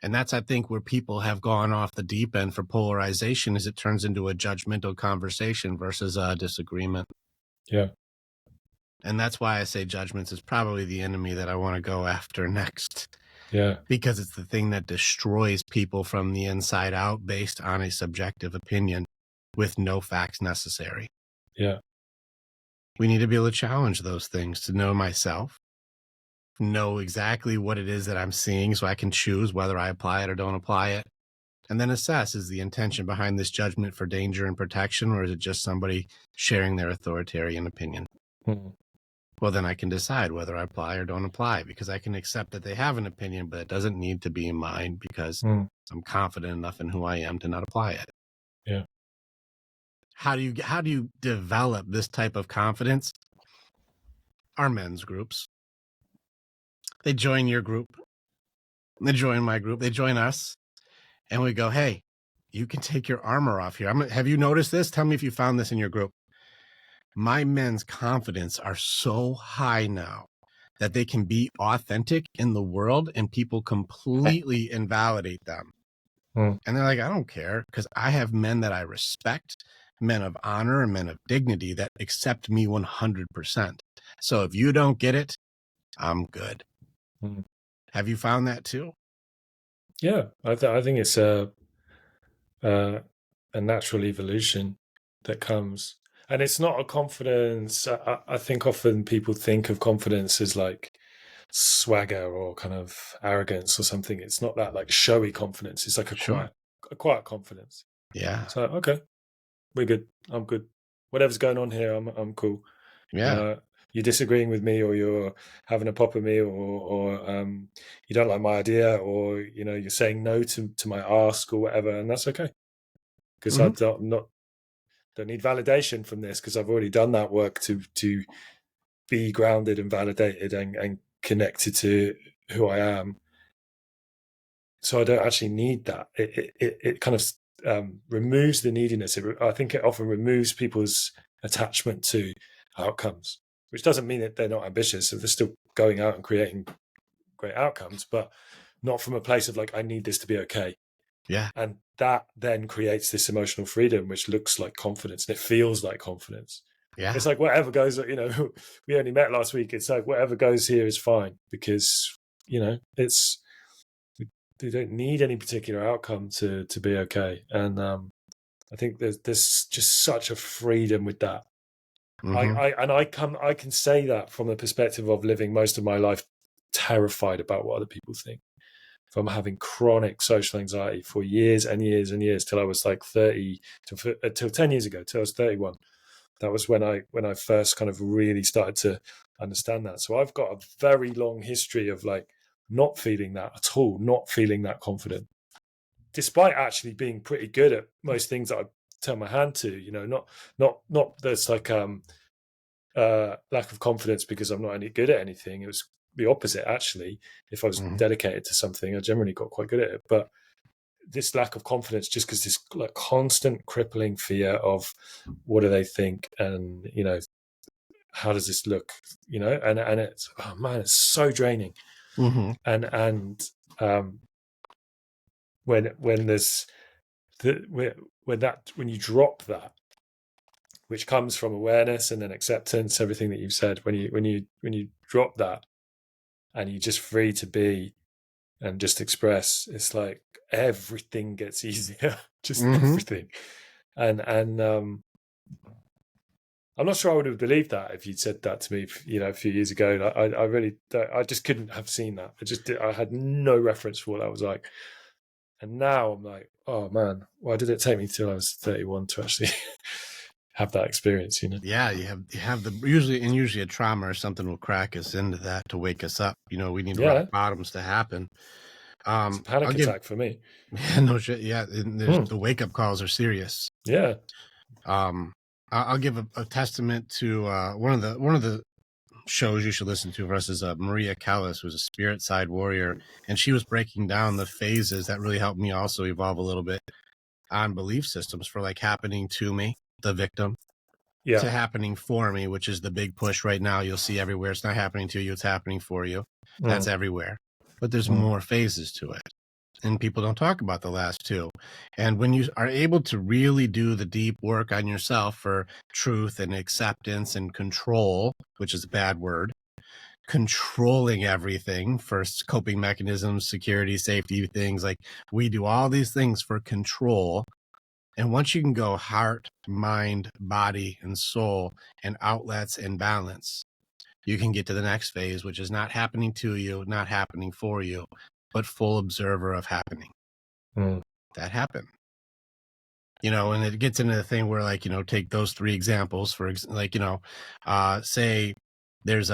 And that's, I think, where people have gone off the deep end for polarization, is it turns into a judgmental conversation versus a disagreement. Yeah. And that's why I say judgments is probably the enemy that I want to go after next. Yeah. Because it's the thing that destroys people from the inside out based on a subjective opinion with no facts necessary. Yeah. We need to be able to challenge those things to know myself, know exactly what it is that I'm seeing so I can choose whether I apply it or don't apply it. And then assess, is the intention behind this judgment for danger and protection, or is it just somebody sharing their authoritarian opinion? Well, then I can decide whether I apply or don't apply, because I can accept that they have an opinion, but it doesn't need to be mine because I'm confident enough in who I am to not apply it. Yeah. How do you develop this type of confidence? Our men's groups. They join your group. They join my group. They join us. And we go, hey, you can take your armor off here. Have you noticed this? Tell me if you found this in your group. My men's confidence are so high now that they can be authentic in the world and people completely invalidate them. And they're like, I don't care, because I have men that I respect, men of honor and men of dignity that accept me 100%. So if you don't get it, I'm good. Have you found that too? Yeah, I think it's a a natural evolution that comes. And it's not a confidence. I think often people think of confidence as like swagger or kind of arrogance or something. It's not that like showy confidence. It's like a Sure. quiet confidence. Yeah. So okay, we're good. I'm good. Whatever's going on here, I'm cool. Yeah. You're disagreeing with me, or you're having a pop at me, or you don't like my idea, or you're saying no to my ask or whatever, and that's okay because Hmm. don't need validation from this because I've already done that work to be grounded and validated and connected to who I am. So I don't actually need that. It kind of removes the neediness. I think it often removes people's attachment to outcomes, which doesn't mean that they're not ambitious. If they're still going out and creating great outcomes, but not from a place of like, I need this to be okay. Yeah. And that then creates this emotional freedom, which looks like confidence and it feels like confidence. Yeah. It's like whatever goes, we only met last week. It's like whatever goes here is fine because, it's, they don't need any particular outcome to be okay. And I think there's just such a freedom with that. Hmm. I can say that from the perspective of living most of my life terrified about what other people think. From having chronic social anxiety for years and years and years till I was like 30, till 10 years ago, till I was 31. That was when I first kind of really started to understand that. So I've got a very long history of like not feeling that at all, not feeling that confident, despite actually being pretty good at most things that I turn my hand to. Not there's like lack of confidence because I'm not any good at anything. It was the opposite actually. If I was Hmm. dedicated to something, I generally got quite good at it. But this lack of confidence, just because this like constant crippling fear of what do they think, and how does this look, and it's, oh man, it's so draining. Hmm. And when there's when you drop that, which comes from awareness and then acceptance, everything that you've said, when you drop that and you're just free to be and just express, it's like everything gets easier, just Hmm. everything. And I'm not sure I would have believed that if you'd said that to me, a few years ago. I really, I just couldn't have seen that. I had no reference for what that was like. And now I'm like, oh man, why did it take me till I was 31 to actually have that experience? Yeah, you have usually a trauma or something will crack us into that to wake us up. We need rock Yeah, bottoms to happen. it's a I'll panic give attack for me. no shit. Yeah, and there's Hmm. the wake up calls are serious. Yeah, Um, I'll give a testament to one of the shows you should listen to for us is Maria Callas, who's a spirit side warrior, and she was breaking down the phases that really helped me also evolve a little bit on belief systems for like happening to me, the victim, yeah. to happening for me, which is the big push right now. You'll see everywhere. It's not happening to you, it's happening for you. That's Mm. everywhere. But there's Mm. more phases to it. And people don't talk about the last two. And when you are able to really do the deep work on yourself for truth and acceptance and control, which is a bad word, controlling everything for coping mechanisms, security, safety, things like we do all these things for control. And once you can go heart, mind, body, and soul, and outlets and balance, you can get to the next phase, which is not happening to you, not happening for you, but full observer of happening. Mm. That happened. And it gets into the thing where, like, take those three examples for, like, say there's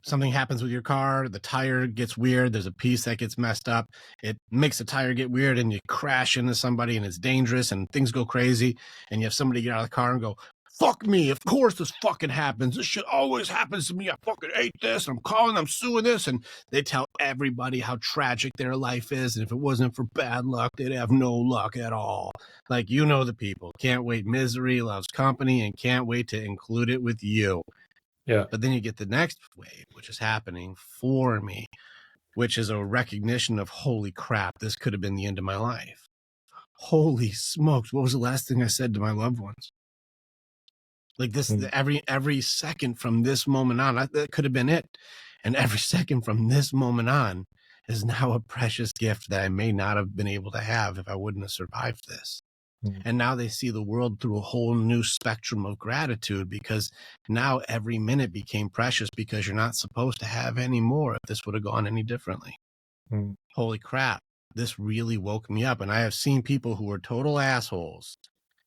something happens with your car, the tire gets weird, there's a piece that gets messed up, it makes the tire get weird and you crash into somebody and it's dangerous and things go crazy and you have somebody get out of the car and go, fuck me, of course this fucking happens, this shit always happens to me, I fucking hate this, I'm calling, I'm suing this, and they tell everybody how tragic their life is, and if it wasn't for bad luck they'd have no luck at all. Like, the people can't wait, misery loves company, and can't wait to include it with you. Yeah. But then you get the next wave, which is happening for me, which is a recognition of, holy crap, this could have been the end of my life. Holy smokes, what was the last thing I said to my loved ones? Like this, Mm. every second from this moment on, that could have been it. And every second from this moment on is now a precious gift that I may not have been able to have if I wouldn't have survived this. And now they see the world through a whole new spectrum of gratitude, because now every minute became precious, because you're not supposed to have any more if this would have gone any differently. Holy crap, this really woke me up. And I have seen people who were total assholes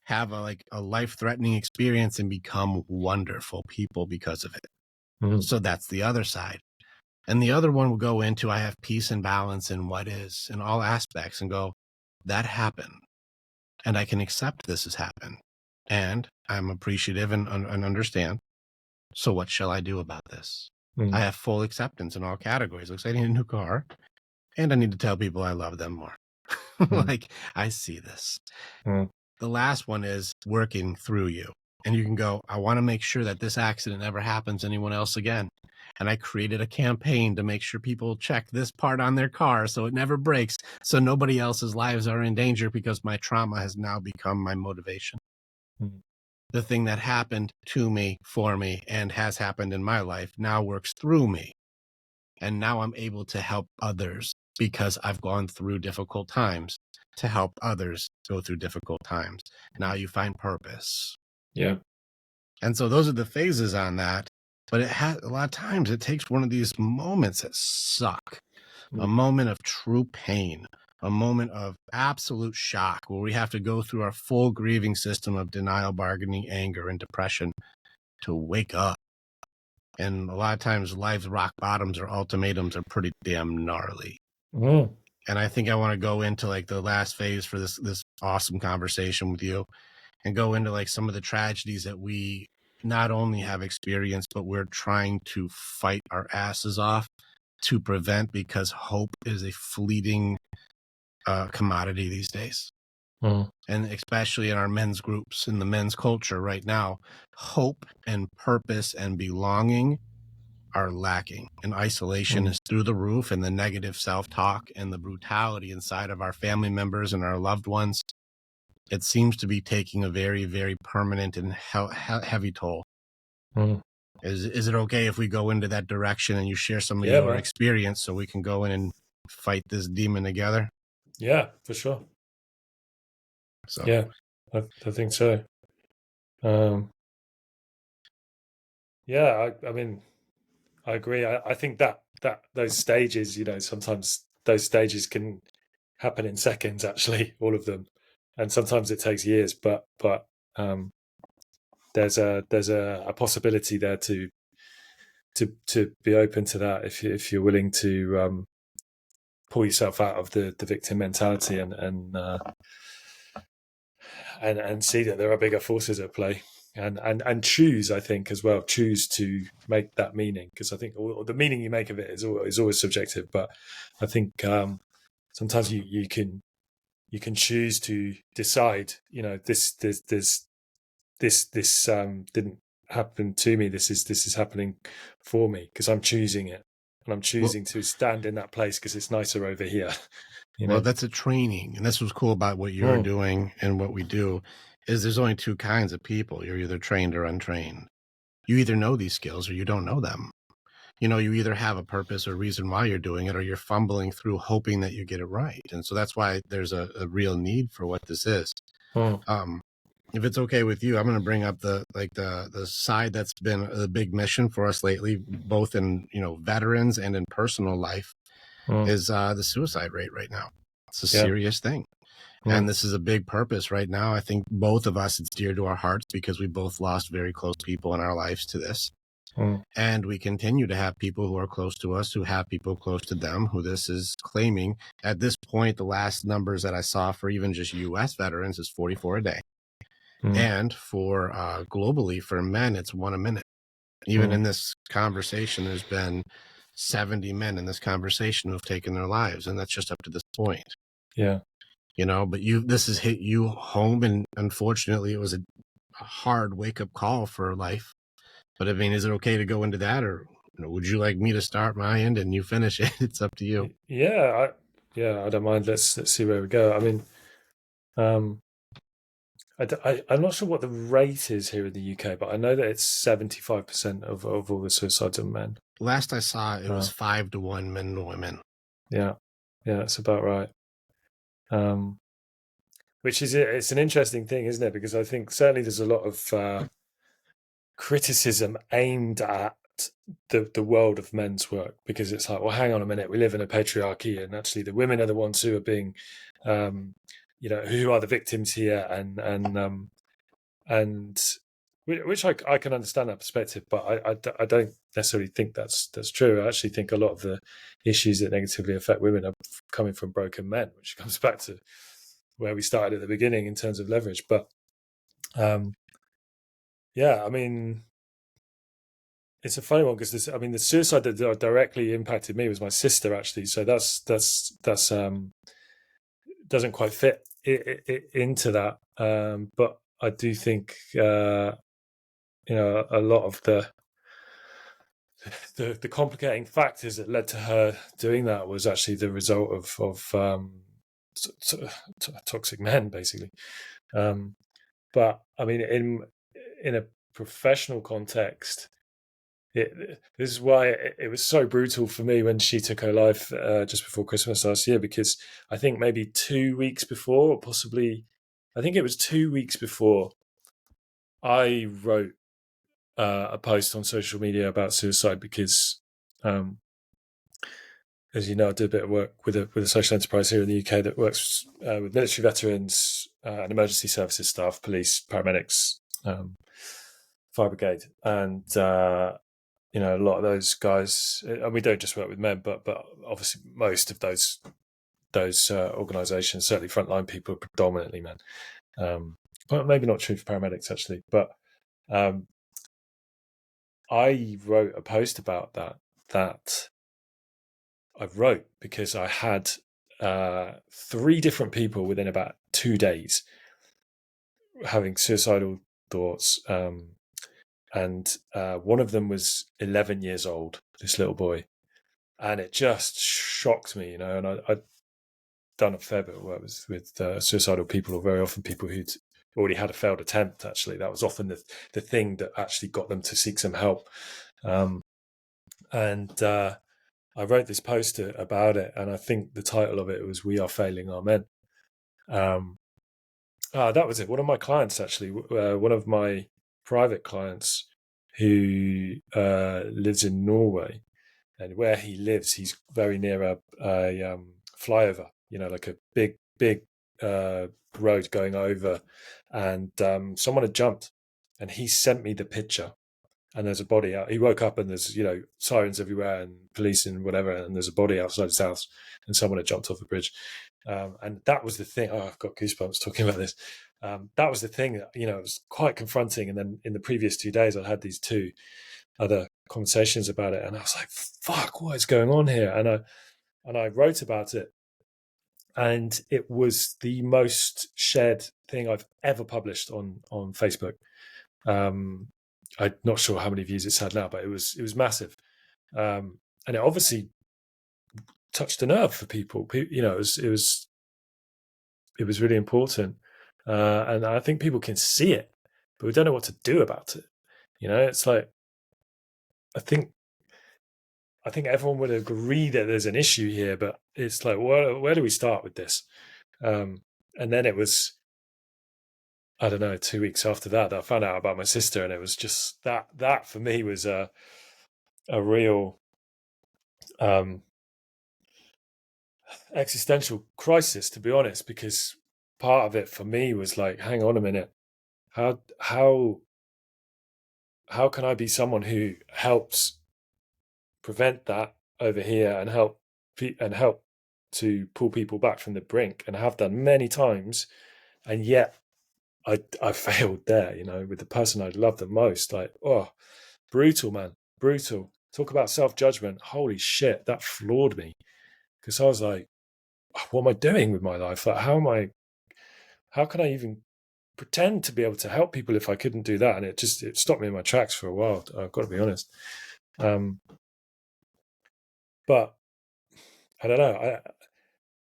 have a life-threatening experience and become wonderful people because of it. So that's the other side. And the other one will go into, I have peace and balance in what is, in all aspects, and go, that happened. And I can accept this has happened. And I'm appreciative and understand. So what shall I do about this? I have full acceptance in all categories. Looks like I need a new car. And I need to tell people I love them more. Like, I see this. The last one is working through you. And you can go, I want to make sure that this accident never happens to anyone else again. And I created a campaign to make sure people check this part on their car so it never breaks, so nobody else's lives are in danger, because my trauma has now become my motivation. The thing that happened to me, for me, and has happened in my life now works through me. And now I'm able to help others because I've gone through difficult times, to help others go through difficult times. Now you find purpose. Yeah. And so those are the phases on that. But it has, a lot of times it takes one of these moments that suck, a moment of true pain, a moment of absolute shock, where we have to go through our full grieving system of denial, bargaining, anger, and depression to wake up. And a lot of times life's rock bottoms or ultimatums are pretty damn gnarly. And I think I want to go into like the last phase for this awesome conversation with you, and go into like some of the tragedies that we not only have experienced, but we're trying to fight our asses off to prevent, because hope is a fleeting commodity these days. And especially in our men's groups, in the men's culture right now, hope and purpose and belonging are lacking, and isolation is through the roof, and the negative self-talk and the brutality inside of our family members and our loved ones, it seems to be taking a very, very permanent and heavy toll. Is it okay if we go into that direction and you share some of your experience so we can go in and fight this demon together? Yeah, for sure. So yeah, I think so. Yeah, I mean, I agree. I think that those stages, sometimes those stages can happen in seconds, actually, all of them, and sometimes it takes years. But there's a possibility there to be open to that if you're willing to pull yourself out of the victim mentality and see that there are bigger forces at play. And choose, I think, as well, choose to make that meaning, because I think the meaning you make of it is always subjective. But I think sometimes you can choose to decide, this didn't happen to me. This is happening for me, because I'm choosing it, and I'm choosing to stand in that place because it's nicer over here. Well, that's a training, and that's what's cool about what you're doing and what we do, is there's only two kinds of people. You're either trained or untrained. You either know these skills or you don't know them. You either have a purpose or reason why you're doing it, or you're fumbling through hoping that you get it right. And so that's why there's a real need for what this is. If it's okay with you, I'm going to bring up the side that's been a big mission for us lately, both in, veterans and in personal life, is the suicide rate right now. It's a serious thing. And this is a big purpose right now. I think both of us, it's dear to our hearts, because we both lost very close people in our lives to this. And we continue to have people who are close to us, who have people close to them, who this is claiming. At this point, the last numbers that I saw for even just U.S. veterans is 44 a day. And for globally, for men, it's 1 a minute. Even in this conversation, there's been 70 men in this conversation who have taken their lives, and that's just up to this point. Yeah. But this has hit you home, and unfortunately it was a hard wake-up call for life. But I mean, is it okay to go into that, or would you like me to start my end and you finish it? It's up to you. Yeah, I don't mind. Let's see where we go. I mean, I'm not sure what the rate is here in the UK, but I know that it's 75% of all the suicides are men. Last I saw, it was 5 to 1 men to women. Yeah, that's about right. Which is it's an interesting thing, isn't it? Because I think certainly there's a lot of criticism aimed at the world of men's work, because it's like, well, hang on a minute, we live in a patriarchy, and actually the women are the ones who are being, who are the victims here, and which I can understand that perspective, but I don't necessarily think that's true. I actually think a lot of the issues that negatively affect women are coming from broken men, which comes back to where we started at the beginning in terms of leverage. But I mean, it's a funny one, because the suicide that directly impacted me was my sister, actually. So that's doesn't quite fit into that. But I do think a lot of the complicating factors that led to her doing that was actually the result of toxic men, basically. But I mean, in a professional context, this is why it was so brutal for me when she took her life just before Christmas last year, because I think maybe 2 weeks before, or possibly, I think it was 2 weeks before, I wrote a post on social media about suicide, because, as you know, I did a bit of work with a social enterprise here in the UK that works with military veterans and emergency services staff, police, paramedics, fire brigade, and a lot of those guys. And we don't just work with men, but obviously most of those organisations, certainly frontline people, are predominantly men. But maybe not true for paramedics, actually. But I wrote a post about that I wrote because I had 3 different people within about 2 days having suicidal thoughts. And one of them was 11 years old, this little boy. And it just shocked me, and I'd done a fair bit of work with suicidal people, or very often people who'd already had a failed attempt, actually. That was often the thing that actually got them to seek some help. And I wrote this post about it, and I think the title of it was "We Are Failing Our Men." That was it. One of my clients, actually, one of my private clients, who lives in Norway, and where he lives, he's very near a flyover, like a big road going over, and someone had jumped, and he sent me the picture. And there's a body out. He woke up and there's sirens everywhere and police and whatever, and there's a body outside his house, and someone had jumped off the bridge. And that was the thing. Oh, I've got goosebumps talking about this. That was the thing that it was quite confronting. And then in the previous 2 days, I had these 2 other conversations about it, and I was like, "Fuck, what is going on here?" And I wrote about it, and it was the most shared thing I've ever published on Facebook. I'm not sure how many views it's had now, but it was massive, and it obviously touched a nerve for people. It was really important, and I think people can see it, but we don't know what to do about it. It's like, I think everyone would agree that there's an issue here, but it's like, where do we start with this? And then it was, I don't know, 2 weeks after that I found out about my sister, and it was just that for me was a real existential crisis, to be honest, because part of it for me was like, hang on a minute, how can I be someone who helps prevent that over here, and help to pull people back from the brink, and have done many times, and yet I failed there, with the person I love the most. Like, oh, brutal, man, brutal. Talk about self-judgment. Holy shit, that floored me, because I was like, what am I doing with my life? Like, how can I even pretend to be able to help people if I couldn't do that? And it stopped me in my tracks for a while, I've got to be honest. But I don't know.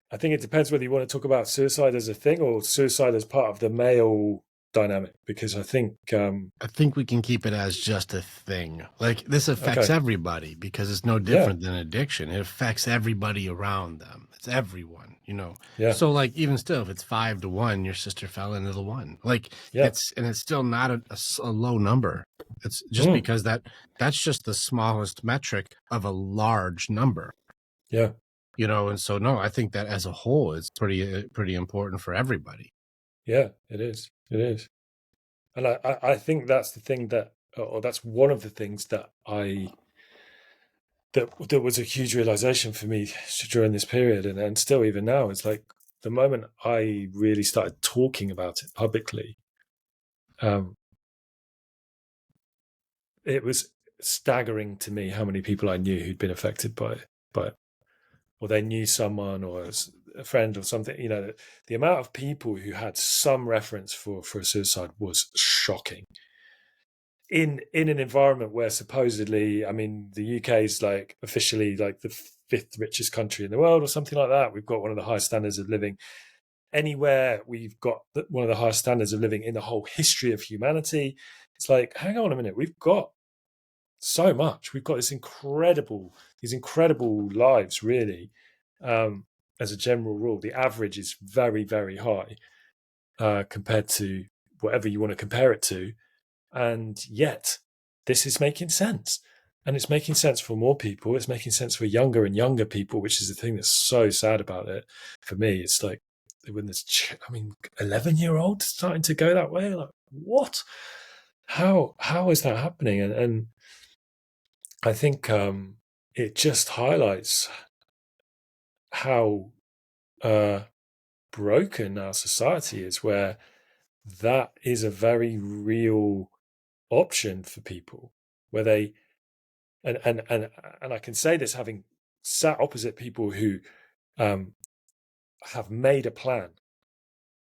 I think it depends whether you want to talk about suicide as a thing, or suicide as part of the male dynamic, because I think we can keep it as just a thing. Like, this affects okay, everybody because it's no yeah, different than addiction. It affects everybody around them. It's everyone, yeah, So, like, even still, if it's 5-1, your sister fell into the one. Like, yeah, it's still not a low number. It's just because that's just the smallest metric of a large number. yeah, And so, no, I think that as a whole, it's pretty important for everybody. yeah. It is. It is. And I think that's the thing or that's one of the things that that was a huge realization for me during this period, and still even now. It's like the moment I really started talking about it publicly, it was staggering to me how many people I knew who'd been affected by it, or they knew someone, or a friend or something. The amount of people who had some reference for a suicide was shocking. In an environment where supposedly, I mean, the UK is like officially like the fifth richest country in the world or something like that. We've got one of the highest standards of living anywhere. We've got one of the highest standards of living in the whole history of humanity. It's like, hang on a minute, we've got so much. We've got these incredible lives, really. As a general rule, the average is very, very high compared to whatever you want to compare it to. And yet, this is making sense. And it's making sense for more people. It's making sense for younger and younger people, which is the thing that's so sad about it. For me, it's like when there's, 11-year-olds starting to go that way. Like, what? How is that happening? And I think it just highlights how broken our society is, where that is a very real option for people, where they and I can say this having sat opposite people who have made a plan,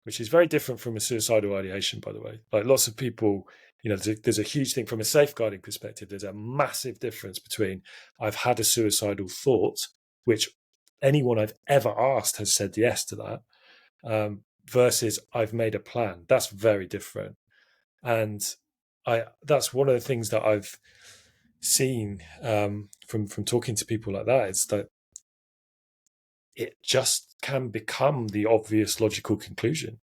which is very different from a suicidal ideation, by the way. Like, lots of people, there's a huge thing from a safeguarding perspective. There's a massive difference between I've had a suicidal thought, which anyone I've ever asked has said yes to that, versus I've made a plan. That's very different. And that's one of the things that I've seen from talking to people like that. It's that it just can become the obvious logical conclusion.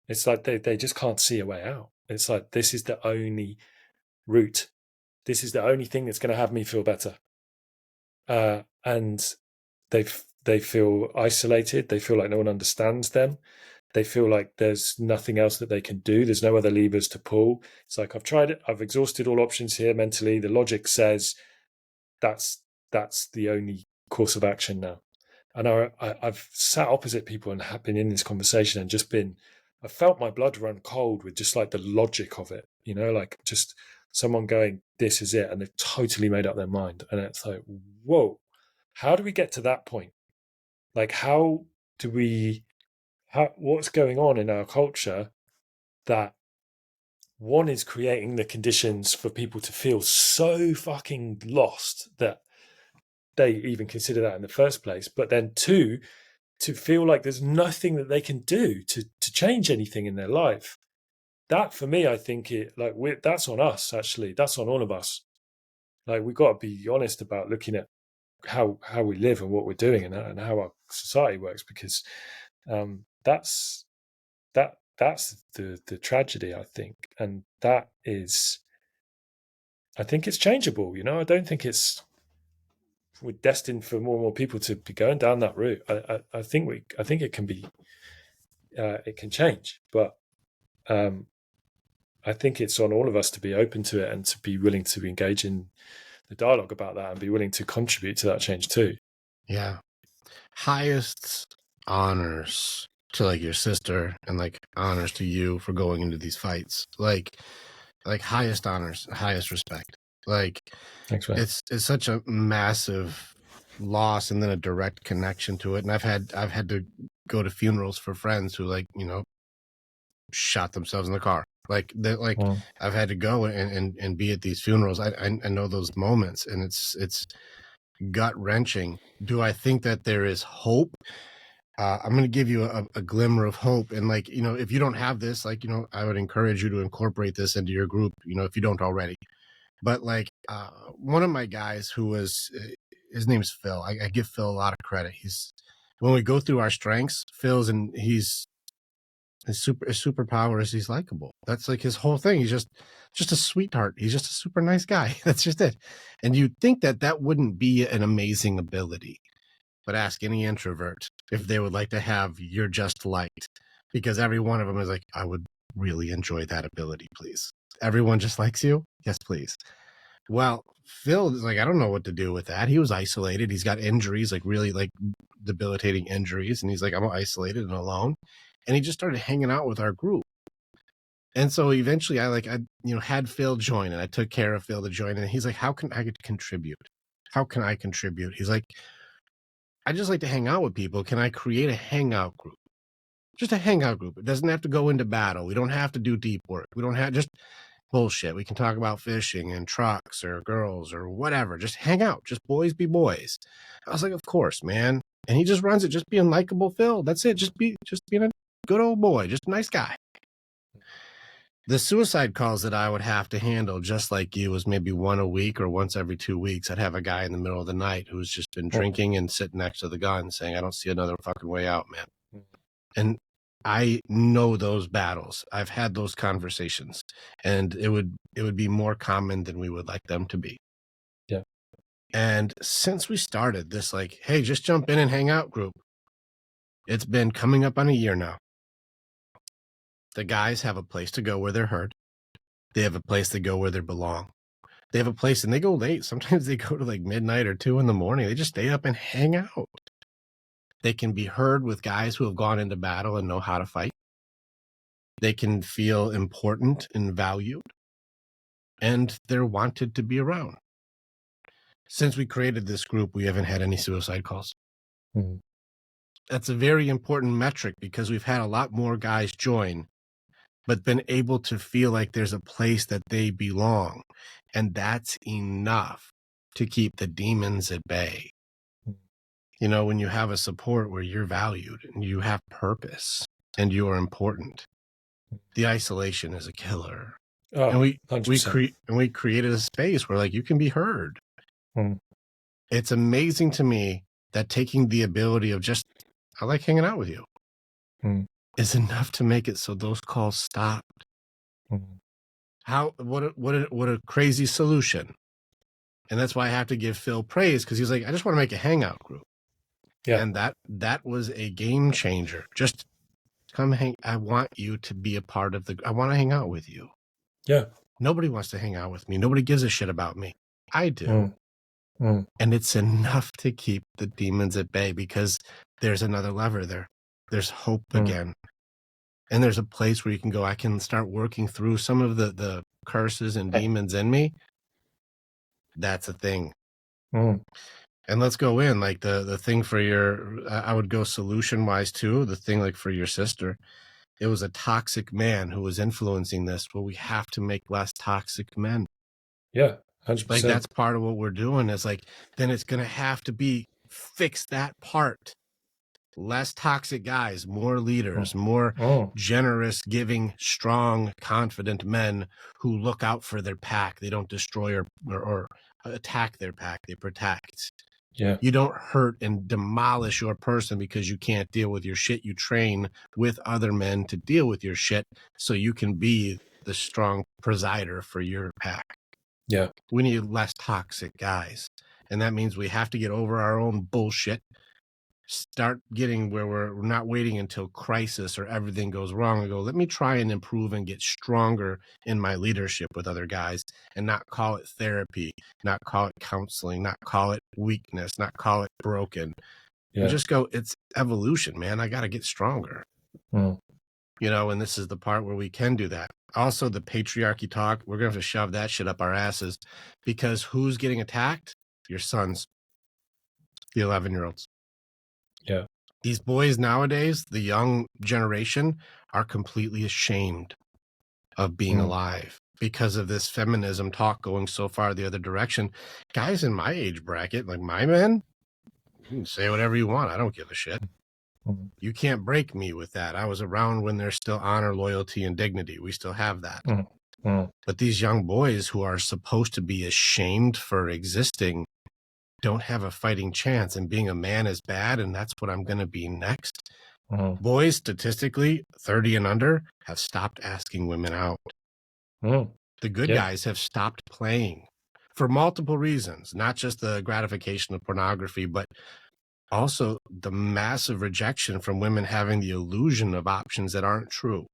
It's like they just can't see a way out. It's like, this is the only route. This is the only thing that's going to have me feel better. And they feel isolated. They feel like no one understands them. They feel like there's nothing else that they can do. There's no other levers to pull. It's like, I've tried it. I've exhausted all options here mentally. The logic says that's the only course of action now. And I've sat opposite people and have been in this conversation and just I felt my blood run cold with just like the logic of it, like just someone going, this is it. And they've totally made up their mind. And it's like, whoa, how do we get to that point? Like, what's going on in our culture that one is creating the conditions for people to feel so fucking lost that they even consider that in the first place, but then two, to feel like there's nothing that they can do to change anything in their life. That, for me, I think that's on us. Actually, that's on all of us. Like, we've got to be honest about looking at how we live and what we're doing, and how our society works, because that's the tragedy, I think. And that is, I think it's changeable. I don't think we're destined for more and more people to be going down that route. I think it can be, it can change, but I think it's on all of us to be open to it and to be willing to engage in the dialogue about that and be willing to contribute to that change too. Yeah. Highest honors to like your sister, and like honors to you for going into these fights. Like highest honors, highest respect. Like, Thanks, man. it's such a massive loss and then a direct connection to it. And I've had to go to funerals for friends who, like, shot themselves in the car. Like, Wow. I've had to go and be at these funerals. I know those moments, and it's gut wrenching. Do I think that there is hope? I'm going to give you a glimmer of hope. And like, you know, if you don't have this, like, you know, I would encourage you to incorporate this into your group, you know, if you don't already. But like, one of my guys who was, his name's Phil. I give Phil a lot of credit. When we go through our strengths, his superpower is he's likable. That's like his whole thing. He's just a sweetheart. He's just a super nice guy. That's just it. And you'd think that wouldn't be an amazing ability. But ask any introvert if they would like to have "you're just liked," because every one of them is like, I would really enjoy that ability, please. Everyone just likes you? Yes, please. Well, Phil is like, I don't know what to do with that. He was isolated. He's got injuries, like really like debilitating injuries. And he's like, I'm isolated and alone. And he just started hanging out with our group. And so eventually I had Phil join, and I took care of Phil to join. And he's like, how can I contribute? How can I contribute? He's like, I just like to hang out with people. Can I create a hangout group? Just a hangout group. It doesn't have to go into battle. We don't have to do deep work. We don't have just bullshit. We can talk about fishing and trucks or girls or whatever. Just hang out. Just boys be boys. I was like, of course, man. And he just runs it, just being likable Phil. That's it. Just being a good old boy, just a nice guy. The suicide calls that I would have to handle, just like you, was maybe one a week or once every 2 weeks. I'd have a guy in the middle of the night who's just been drinking and sitting next to the gun saying, I don't see another fucking way out, man. And I know those battles. I've had those conversations, and it would be more common than we would like them to be. Yeah. And since we started this, like, hey, just jump in and hang out group, it's been coming up on a year now. The guys have a place to go where they're heard. They have a place to go where they belong. They have a place, and they go late. Sometimes they go to like midnight or 2 a.m. They just stay up and hang out. They can be heard with guys who have gone into battle and know how to fight. They can feel important and valued, and they're wanted to be around. Since we created this group, we haven't had any suicide calls. Mm-hmm. That's a very important metric, because we've had a lot more guys join, but been able to feel like there's a place that they belong. And that's enough to keep the demons at bay. You know, when you have a support where you're valued and you have purpose and you are important, the isolation is a killer. Oh, and we 100%. created a space where like you can be heard. It's amazing to me that taking the ability of just, I like hanging out with you, is enough to make it so those calls stopped. What a crazy solution. And that's why I have to give Phil praise, because he's like, I just want to make a hangout group. Yeah. And that was a game changer. Just come hang. I want you to be a part of I want to hang out with you. Yeah. Nobody wants to hang out with me. Nobody gives a shit about me. I do. And it's enough to keep the demons at bay, because there's another lever there. There's hope again. And there's a place where you can go, I can start working through some of the curses and demons in me. That's a thing. And let's go in, like the thing for I would go solution wise too. The thing like for your sister, it was a toxic man who was influencing this. Well, we have to make less toxic men. Yeah, 100%. Like that's part of what we're doing, is like, then it's going to have to be fix that part. Less toxic guys, more leaders, more generous, giving, strong, confident men who look out for their pack. They don't destroy or attack their pack. They protect. Yeah. You don't hurt and demolish your person because you can't deal with your shit. You train with other men to deal with your shit so you can be the strong presider for your pack. Yeah. We need less toxic guys. And that means we have to get over our own bullshit. Start getting where we're not waiting until crisis or everything goes wrong and go, let me try and improve and get stronger in my leadership with other guys, and not call it therapy, not call it counseling, not call it weakness, not call it broken. Yeah. And just go, it's evolution, man. I got to get stronger. You know, and this is the part where we can do that. Also, the patriarchy talk, we're going to have to shove that shit up our asses, because who's getting attacked? Your sons, the 11-year-olds. Yeah. These boys nowadays, the young generation, are completely ashamed of being alive because of this feminism talk going so far the other direction. Guys in my age bracket, like my men, you can say whatever you want. I don't give a shit. Mm. You can't break me with that. I was around when there's still honor, loyalty, and dignity. We still have that. Mm. Mm. But these young boys who are supposed to be ashamed for existing don't have a fighting chance, and being a man is bad, and that's what I'm going to be next. Mm. Boys, statistically, 30 and under, have stopped asking women out. Mm. The good Yeah. guys have stopped playing for multiple reasons, not just the gratification of pornography, but also the massive rejection from women having the illusion of options that aren't true.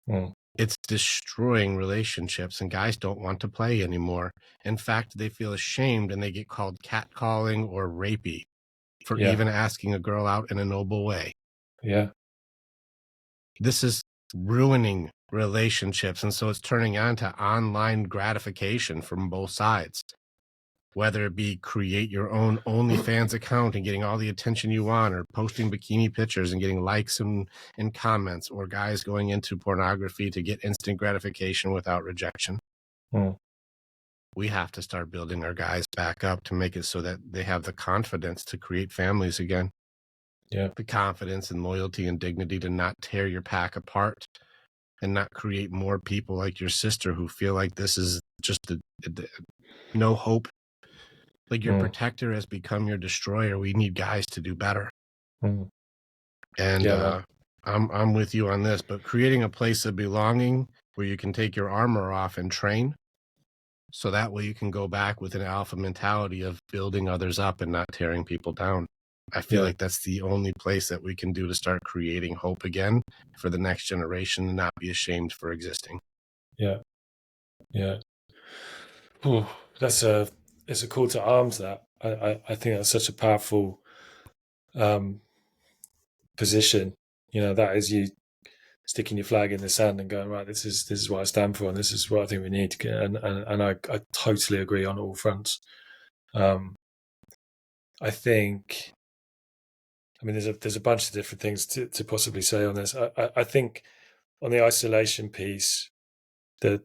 Mm. It's destroying relationships, and guys don't want to play anymore. In fact, they feel ashamed and they get called catcalling or rapey for Yeah. even asking a girl out in a noble way. Yeah. This is ruining relationships, and so it's turning on to online gratification from both sides. Whether it be create your own OnlyFans account and getting all the attention you want, or posting bikini pictures and getting likes and comments, or guys going into pornography to get instant gratification without rejection. Mm. We have to start building our guys back up to make it so that they have the confidence to create families again. Yeah. The confidence and loyalty and dignity to not tear your pack apart and not create more people like your sister who feel like this is just no hope. Like your protector has become your destroyer. We need guys to do better. Mm. And Yeah, man. I'm with you on this, but creating a place of belonging where you can take your armor off and train, so that way you can go back with an alpha mentality of building others up and not tearing people down. I feel Yeah. like that's the only place that we can do to start creating hope again for the next generation and not be ashamed for existing. Yeah. Yeah. Ooh, it's a call to arms. That I think that's such a powerful position. That is you sticking your flag in the sand and going, right, this is what I stand for, and this is what I think we need to get. And I totally agree on all fronts. I think, I mean, there's a bunch of different things to possibly say on this. I think on the isolation piece, that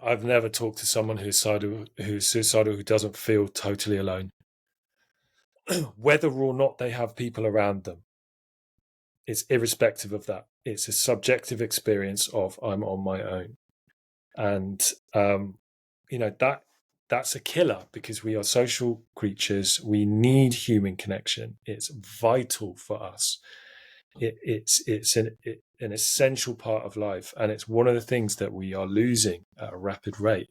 I've never talked to someone who's suicidal who doesn't feel totally alone, whether or not they have people around them. It's irrespective of that. It's a subjective experience of I'm on my own, and that's a killer because we are social creatures. We need human connection. It's vital for us. It's an essential part of life, and it's one of the things that we are losing at a rapid rate.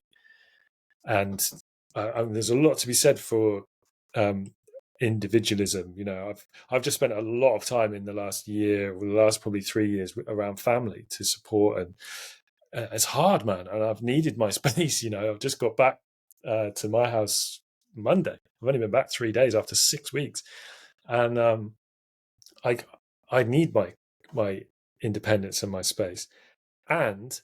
And there's a lot to be said for individualism. I've just spent a lot of time in the last year, or the last probably 3 years, around family to support, and it's hard, man. And I've needed my space. I've just got back to my house Monday. I've only been back 3 days after 6 weeks, and I need my independence and my space. And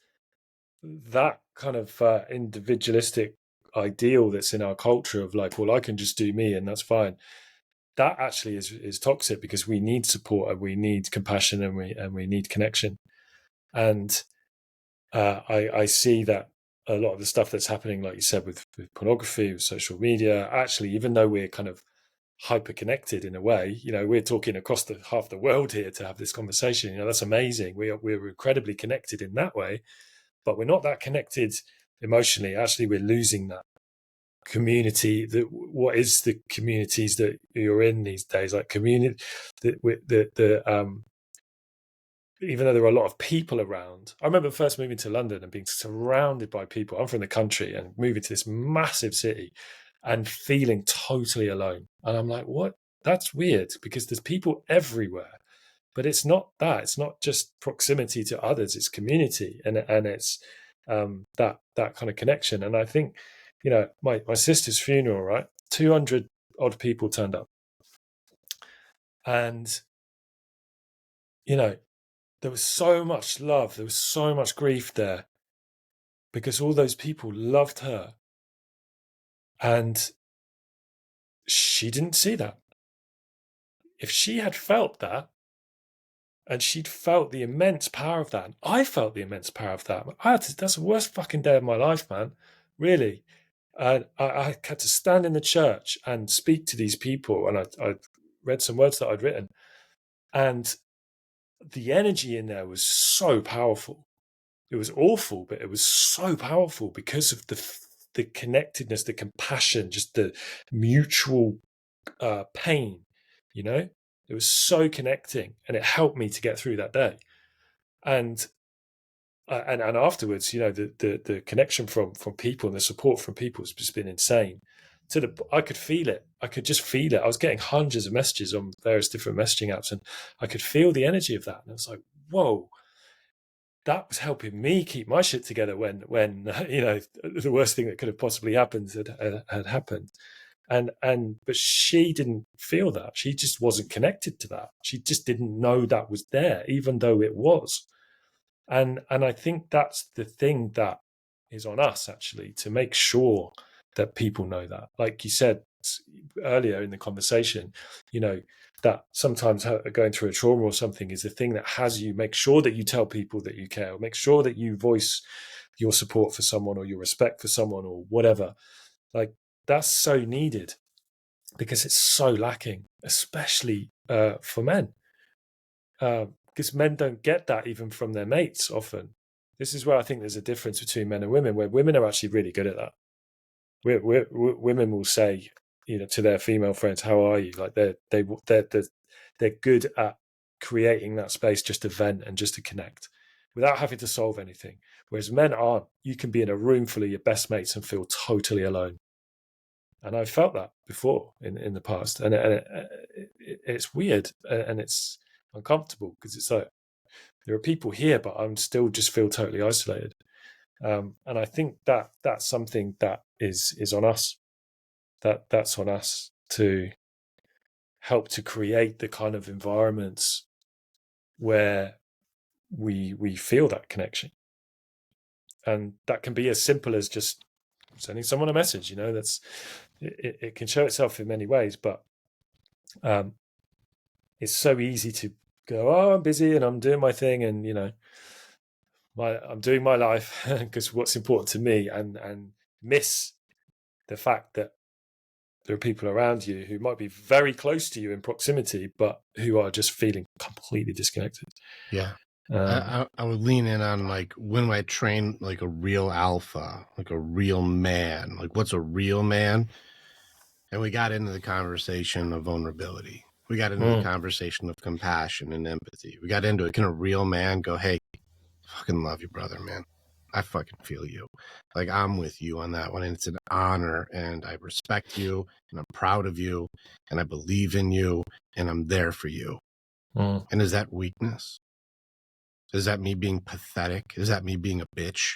that kind of individualistic ideal that's in our culture of like, well, I can just do me and that's fine. That actually is toxic, because we need support and we need compassion and we need connection. And I see that a lot of the stuff that's happening, like you said, with pornography, with social media, actually, even though we're kind of hyper connected in a way, we're talking across half the world here to have this conversation. That's amazing. We're incredibly connected in that way, but we're not that connected emotionally. Actually, we're losing that community. What is the communities that you're in these days? Like community, even though there are a lot of people around. I remember first moving to London and being surrounded by people. I'm from the country, and moving to this massive city and feeling totally alone. And I'm like, what? That's weird, because there's people everywhere. But it's not that. It's not just proximity to others. It's community, and it's that kind of connection. And I think, my sister's funeral, right? 200 odd people turned up, and there was so much love. There was so much grief there, because all those people loved her, and she didn't see that. If she had felt that, and she'd felt the immense power of that, and I felt the immense power of that. That's the worst fucking day of my life, man. Really. I had to stand in the church and speak to these people, and I read some words that I'd written, And the energy in there was so powerful. It was awful, but it was so powerful because of the connectedness, the compassion, just the mutual pain. You know, it was so connecting, and it helped me to get through that day. And and afterwards, you know, the connection from people and the support from people has just been insane. I could feel it. I could just feel it. I was getting hundreds of messages on various different messaging apps, and I could feel the energy of that. And I was like, whoa, that was helping me keep my shit together when you know, the worst thing that could have possibly happened had happened. But she didn't feel that. She just wasn't connected to that. She just didn't know that was there, even though it was. And I think that's the thing that is on us, actually, to make sure that people know that. Like you said earlier in the conversation, you know, that sometimes going through a trauma or something is the thing that has you make sure that you tell people that you care, or make sure that you voice your support for someone or your respect for someone or whatever. Like, that's so needed because it's so lacking, especially for men. Because men don't get that even from their mates often. This is where I think there's a difference between men and women, where women are actually really good at that. Women will say, you know, to their female friends, "How are you?" Like they're good at creating that space just to vent and just to connect without having to solve anything. Whereas men aren't. You can be in a room full of your best mates and feel totally alone. And I've felt that before in the past, and it's weird and it's uncomfortable because it's like there are people here, but I'm still just feel totally isolated. And I think that that's something that is on us. That's on us to help to create the kind of environments where we feel that connection, and that can be as simple as just sending someone a message. You know, it can show itself in many ways, but it's so easy to go, oh, I'm busy and I'm doing my thing, and you know, I'm doing my life because what's important to me, and miss the fact that there are people around you who might be very close to you in proximity, but who are just feeling completely disconnected. Yeah. I would lean in on, like, when I train like a real alpha, like a real man, like what's a real man? And we got into the conversation of vulnerability. We got into the conversation of compassion and empathy. We got into it. Can a real man go, hey, fucking love you, brother, man. I fucking feel you. Like, I'm with you on that one. And it's an honor. And I respect you. And I'm proud of you. And I believe in you. And I'm there for you. And is that weakness? Is that me being pathetic? Is that me being a bitch?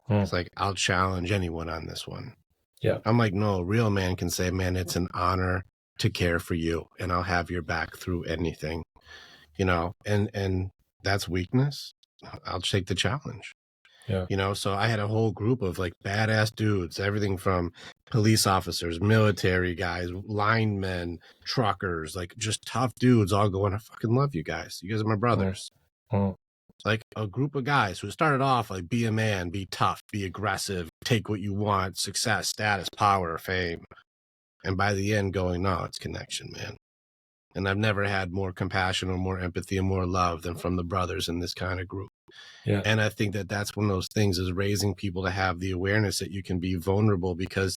It's like, I'll challenge anyone on this one. Yeah. I'm like, no, a real man can say, man, it's an honor to care for you. And I'll have your back through anything, you know, and that's weakness. I'll take the challenge. Yeah. You know, so I had a whole group of like badass dudes, everything from police officers, military guys, linemen, truckers, like just tough dudes all going, I fucking love you guys. You guys are my brothers. Like a group of guys who started off like, be a man, be tough, be aggressive, take what you want, success, status, power, fame. And by the end going, no, it's connection, man. And I've never had more compassion or more empathy and more love than from the brothers in this kind of group. Yeah. And I think that that's one of those things, is raising people to have the awareness that you can be vulnerable, because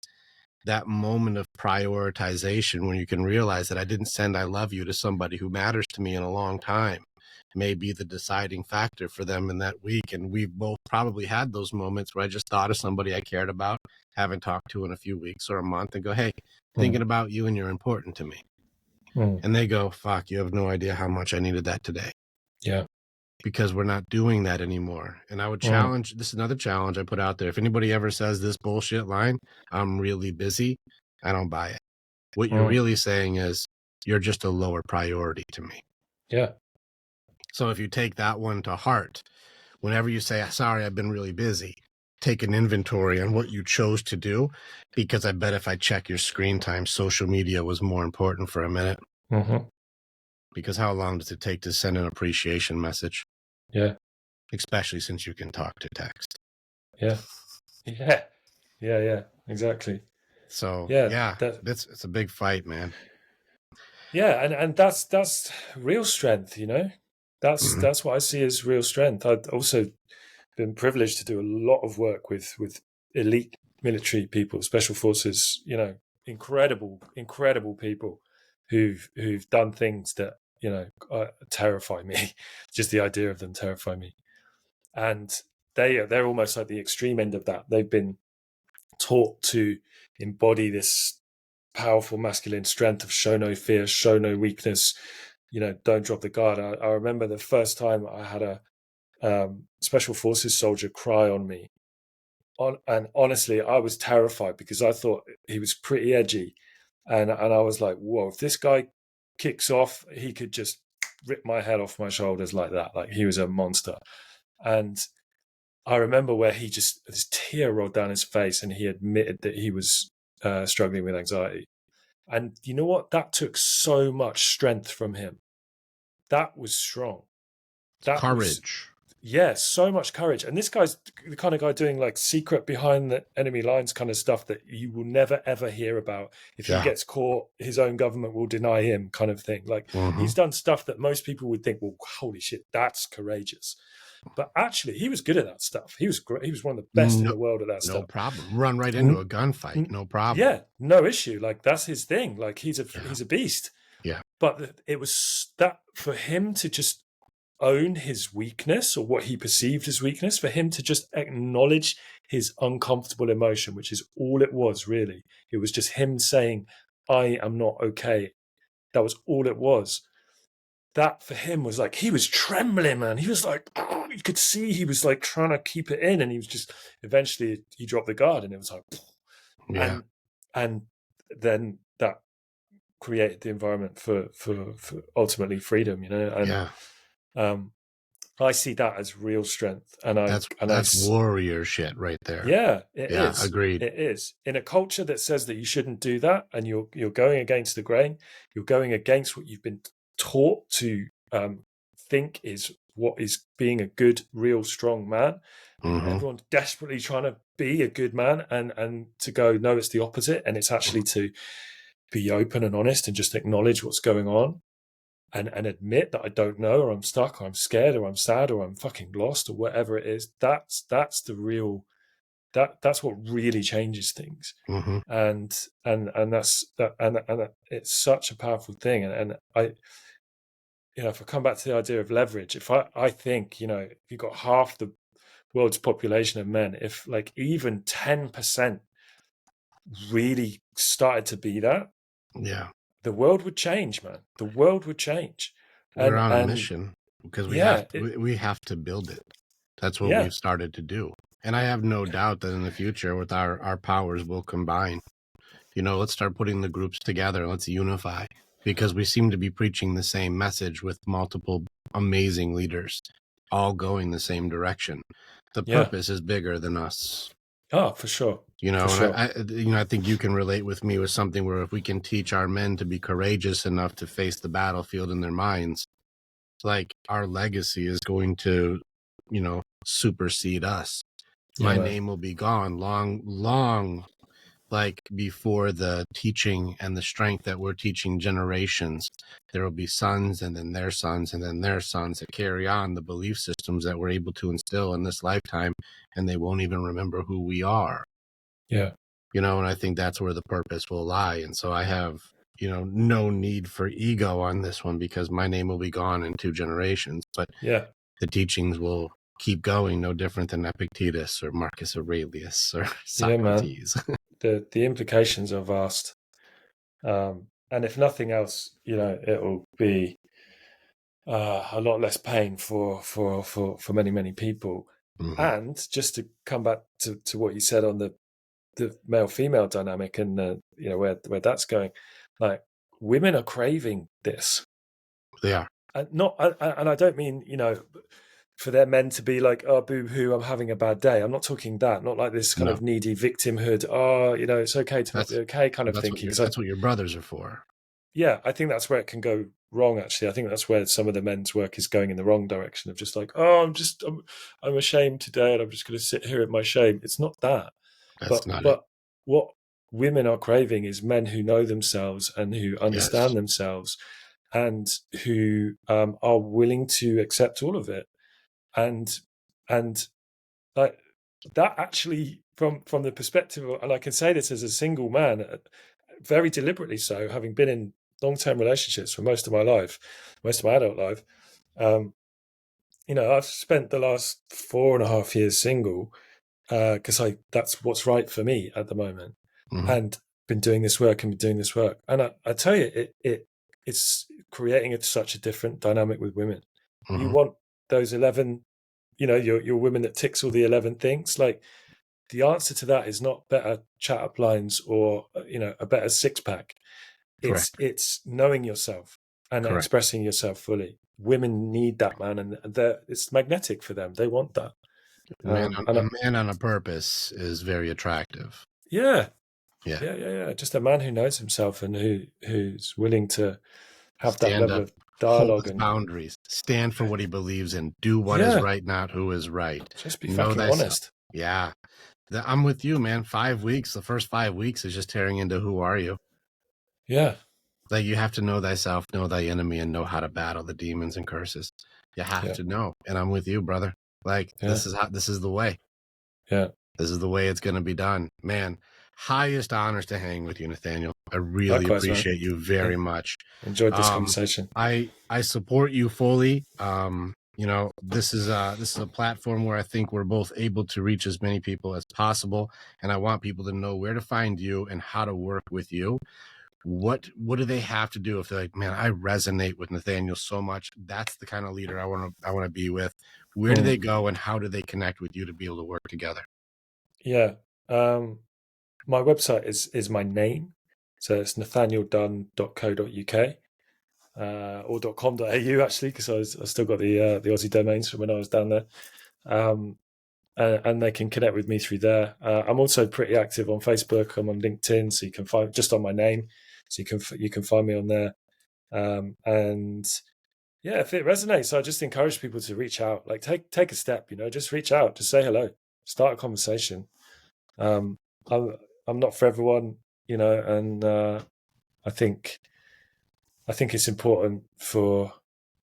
that moment of prioritization when you can realize that I didn't send I love you to somebody who matters to me in a long time may be the deciding factor for them in that week. And we've both probably had those moments where I just thought of somebody I cared about, haven't talked to in a few weeks or a month, and go, hey, thinking about you and you're important to me. And they go, fuck, you have no idea how much I needed that today. Yeah. Because we're not doing that anymore. And I would challenge, this is another challenge I put out there. If anybody ever says this bullshit line, I'm really busy, I don't buy it. What you're really saying is, you're just a lower priority to me. Yeah. So if you take that one to heart, whenever you say, sorry, I've been really busy, take an inventory on what you chose to do, because I bet if I check your screen time, social media was more important for a minute. Because how long does it take to send an appreciation message? Yeah. Especially since you can talk to text. Yeah. Yeah. Yeah. Yeah. Exactly. So yeah, it's a big fight, man. Yeah, and that's real strength, you know. Mhm. That's what I see as real strength. I've also been privileged to do a lot of work with elite military people, special forces, you know, incredible people who've done things that, you know, terrify me. Just the idea of them terrify me. And they're almost like the extreme end of that. They've been taught to embody this powerful masculine strength of show no fear, show no weakness, you know, don't drop the guard. I remember the first time I had a special forces soldier cry on me. And honestly, I was terrified because I thought he was pretty edgy. And I was like, whoa, if this guy kicks off, he could just rip my head off my shoulders like that. Like he was a monster. And I remember where he just, this tear rolled down his face and he admitted that he was struggling with anxiety. And you know what? That took so much strength from him. That was strong. That was, Courage. yeah, so much courage. And this guy's the kind of guy doing like secret behind the enemy lines kind of stuff that you will never ever hear about. If he Yeah. gets caught, his own government will deny him, kind of thing. Like Hmm. he's done stuff that most people would think, well, holy shit, that's courageous. But actually, he was good at that stuff. He was great. He was one of the best in No, the world at that no stuff. problem. Run right into a gunfight. No problem. Yeah, no issue. Like that's his thing. Like Yeah. he's a beast. Yeah. But it was that for him to just own his weakness or what he perceived as weakness, for him to just acknowledge his uncomfortable emotion, which is all it was really. It was just him saying, I am not okay. That was all it was. That for him was like, he was trembling, man. He was like, oh, you could see he was like trying to keep it in. And he was just, eventually he dropped the guard and it was like, Yeah. and, and then that created the environment for ultimately freedom, you know? And, Yeah. um, I see that as real strength, and I That's warrior shit right there. yeah, it Yeah. is. Agreed. It is in a culture that says that you shouldn't do that, and you're going against the grain. You're going against what you've been taught to think is what is being a good, real, strong man, and Hmm. everyone's desperately trying to be a good man, and to go no, it's the opposite, and it's actually to be open and honest and just acknowledge what's going on and admit that I don't know, or I'm stuck, or I'm scared, or I'm sad, or I'm fucking lost, or whatever it is. That's the real that's what really changes things. Hmm. And that's that and it's such a powerful thing. And I, you know, if I come back to the idea of leverage, if I think, you know, if you've got half the world's population of men, if like even 10% really started to be that, Yeah. the world would change, man. The world would change. We're on a And mission because yeah, we have to build it. That's what yeah, we've started to do. And I have no doubt that in the future with our powers will combine. You know, let's start putting the groups together. Let's unify because we seem to be preaching the same message with multiple amazing leaders all going the same direction. The yeah. purpose is bigger than us. Oh, for sure. You For know, and sure. I think you can relate with me with something where if we can teach our men to be courageous enough to face the battlefield in their minds, like our legacy is going to, supersede us. Yeah, My man. name will be gone long, like before the teaching and the strength that we're teaching generations. There will be sons and then their sons and then their sons that carry on the belief systems that we're able to instill in this lifetime, and they won't even remember who we are. Yeah. And I think that's where the purpose will lie. And so I have, no need for ego on this one because my name will be gone in 2 generations, but Yeah. the teachings will keep going, no different than Epictetus or Marcus Aurelius or Yeah, man. Socrates. The implications are vast. And if nothing else, you know, it will be a lot less pain for many people. Mm-hmm. And just to come back to what you said on the male female dynamic and you know where that's going, like women are craving this. They are. And I don't mean, you know, for their men to be like, oh, boo hoo, I'm having a bad day. I'm not talking that, not like this kind No, of needy victimhood. Oh, you know, it's okay to not be that's okay kind of that's what thinking. your Because that's what your brothers are for. yeah, I think that's where it can go wrong. Actually, I think that's where some of the men's work is going in the wrong direction of just like, oh, I'm ashamed today, and I'm just going to sit here in my shame. It's not that, That's not it. but what women are craving is men who know themselves and who understand themselves, and who are willing to accept all of it. And like that, actually, from the perspective of, and I can say this as a single man, very deliberately so, having been in long-term relationships for most of my life, most of my adult life. I've spent the last 4.5 years single, because that's what's right for me at the moment, and been doing this work and I tell you, it's creating such a different dynamic with women. You want those 11, your women that ticks all the 11 things. Like, the answer to that is not better chat-up lines or a better six-pack. Correct. It's knowing yourself and Correct. expressing yourself fully. Women need that, man, and it's magnetic for them. They want that. A man on a purpose is very attractive. Yeah. Yeah. Just a man who knows himself and who's willing to have that Stand level up, of hold dialogue his and boundaries, stand for what he believes in, do what is right, not who is right. Just be Know fucking thyself. honest. Yeah. I'm with you, man. 5 weeks, the first 5 weeks is just tearing into who are you. Yeah. Like, you have to know thyself, know thy enemy, and know how to battle the demons and curses. You have to know. And I'm with you, brother. Like, this is the way. Yeah. This is the way it's going to be done. Man, highest honors to hang with you, Nathaniel. I really Likewise, appreciate man. you very much. Enjoyed this conversation. I support you fully. This is a platform where I think we're both able to reach as many people as possible, and I want people to know where to find you and how to work with you. What do they have to do if they're like, man, I resonate with Nathaniel so much? That's the kind of leader I want to be with. Where do they go, and how do they connect with you to be able to work together? Yeah. My website is my name. So it's nathanielDunn.co.uk, or .com.au, actually, because I still got the Aussie domains from when I was down there. And they can connect with me through there. I'm also pretty active on Facebook. I'm on LinkedIn, so you can find just on my name, so you can find me on there. And yeah, if it resonates, I just encourage people to reach out. Like, take a step. Just reach out, just say hello, start a conversation. I'm not for everyone, and I think it's important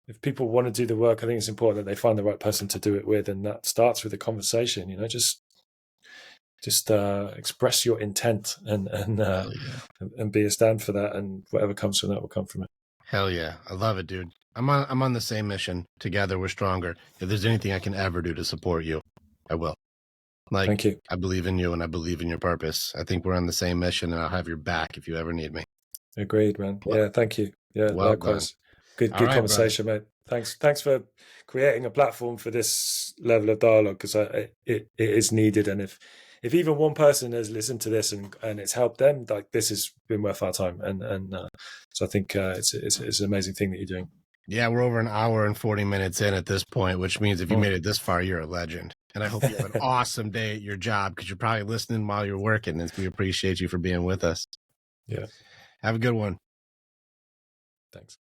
if people want to do the work. I think it's important that they find the right person to do it with, and that starts with a conversation. Just express your intent and be a stand for that, and whatever comes from that will come from it. Hell yeah, I love it, dude. I'm on the same mission. Together we're stronger. If there's anything I can ever do to support you, I will. Like, thank you. I believe in you and I believe in your purpose. I think we're on the same mission, and I'll have your back if you ever need me. Agreed, man. Yeah, thank you. Yeah, well likewise. Done. Good conversation, brother. Mate. Thanks for creating a platform for this level of dialogue, because it is needed. And if even one person has listened to this and it's helped them, like, this has been worth our time. And so I think it's an amazing thing that you're doing. Yeah, we're over an hour and 40 minutes in at this point, which means if you made it this far, you're a legend. And I hope you have an awesome day at your job, because you're probably listening while you're working, and we appreciate you for being with us. Yeah. Have a good one. Thanks.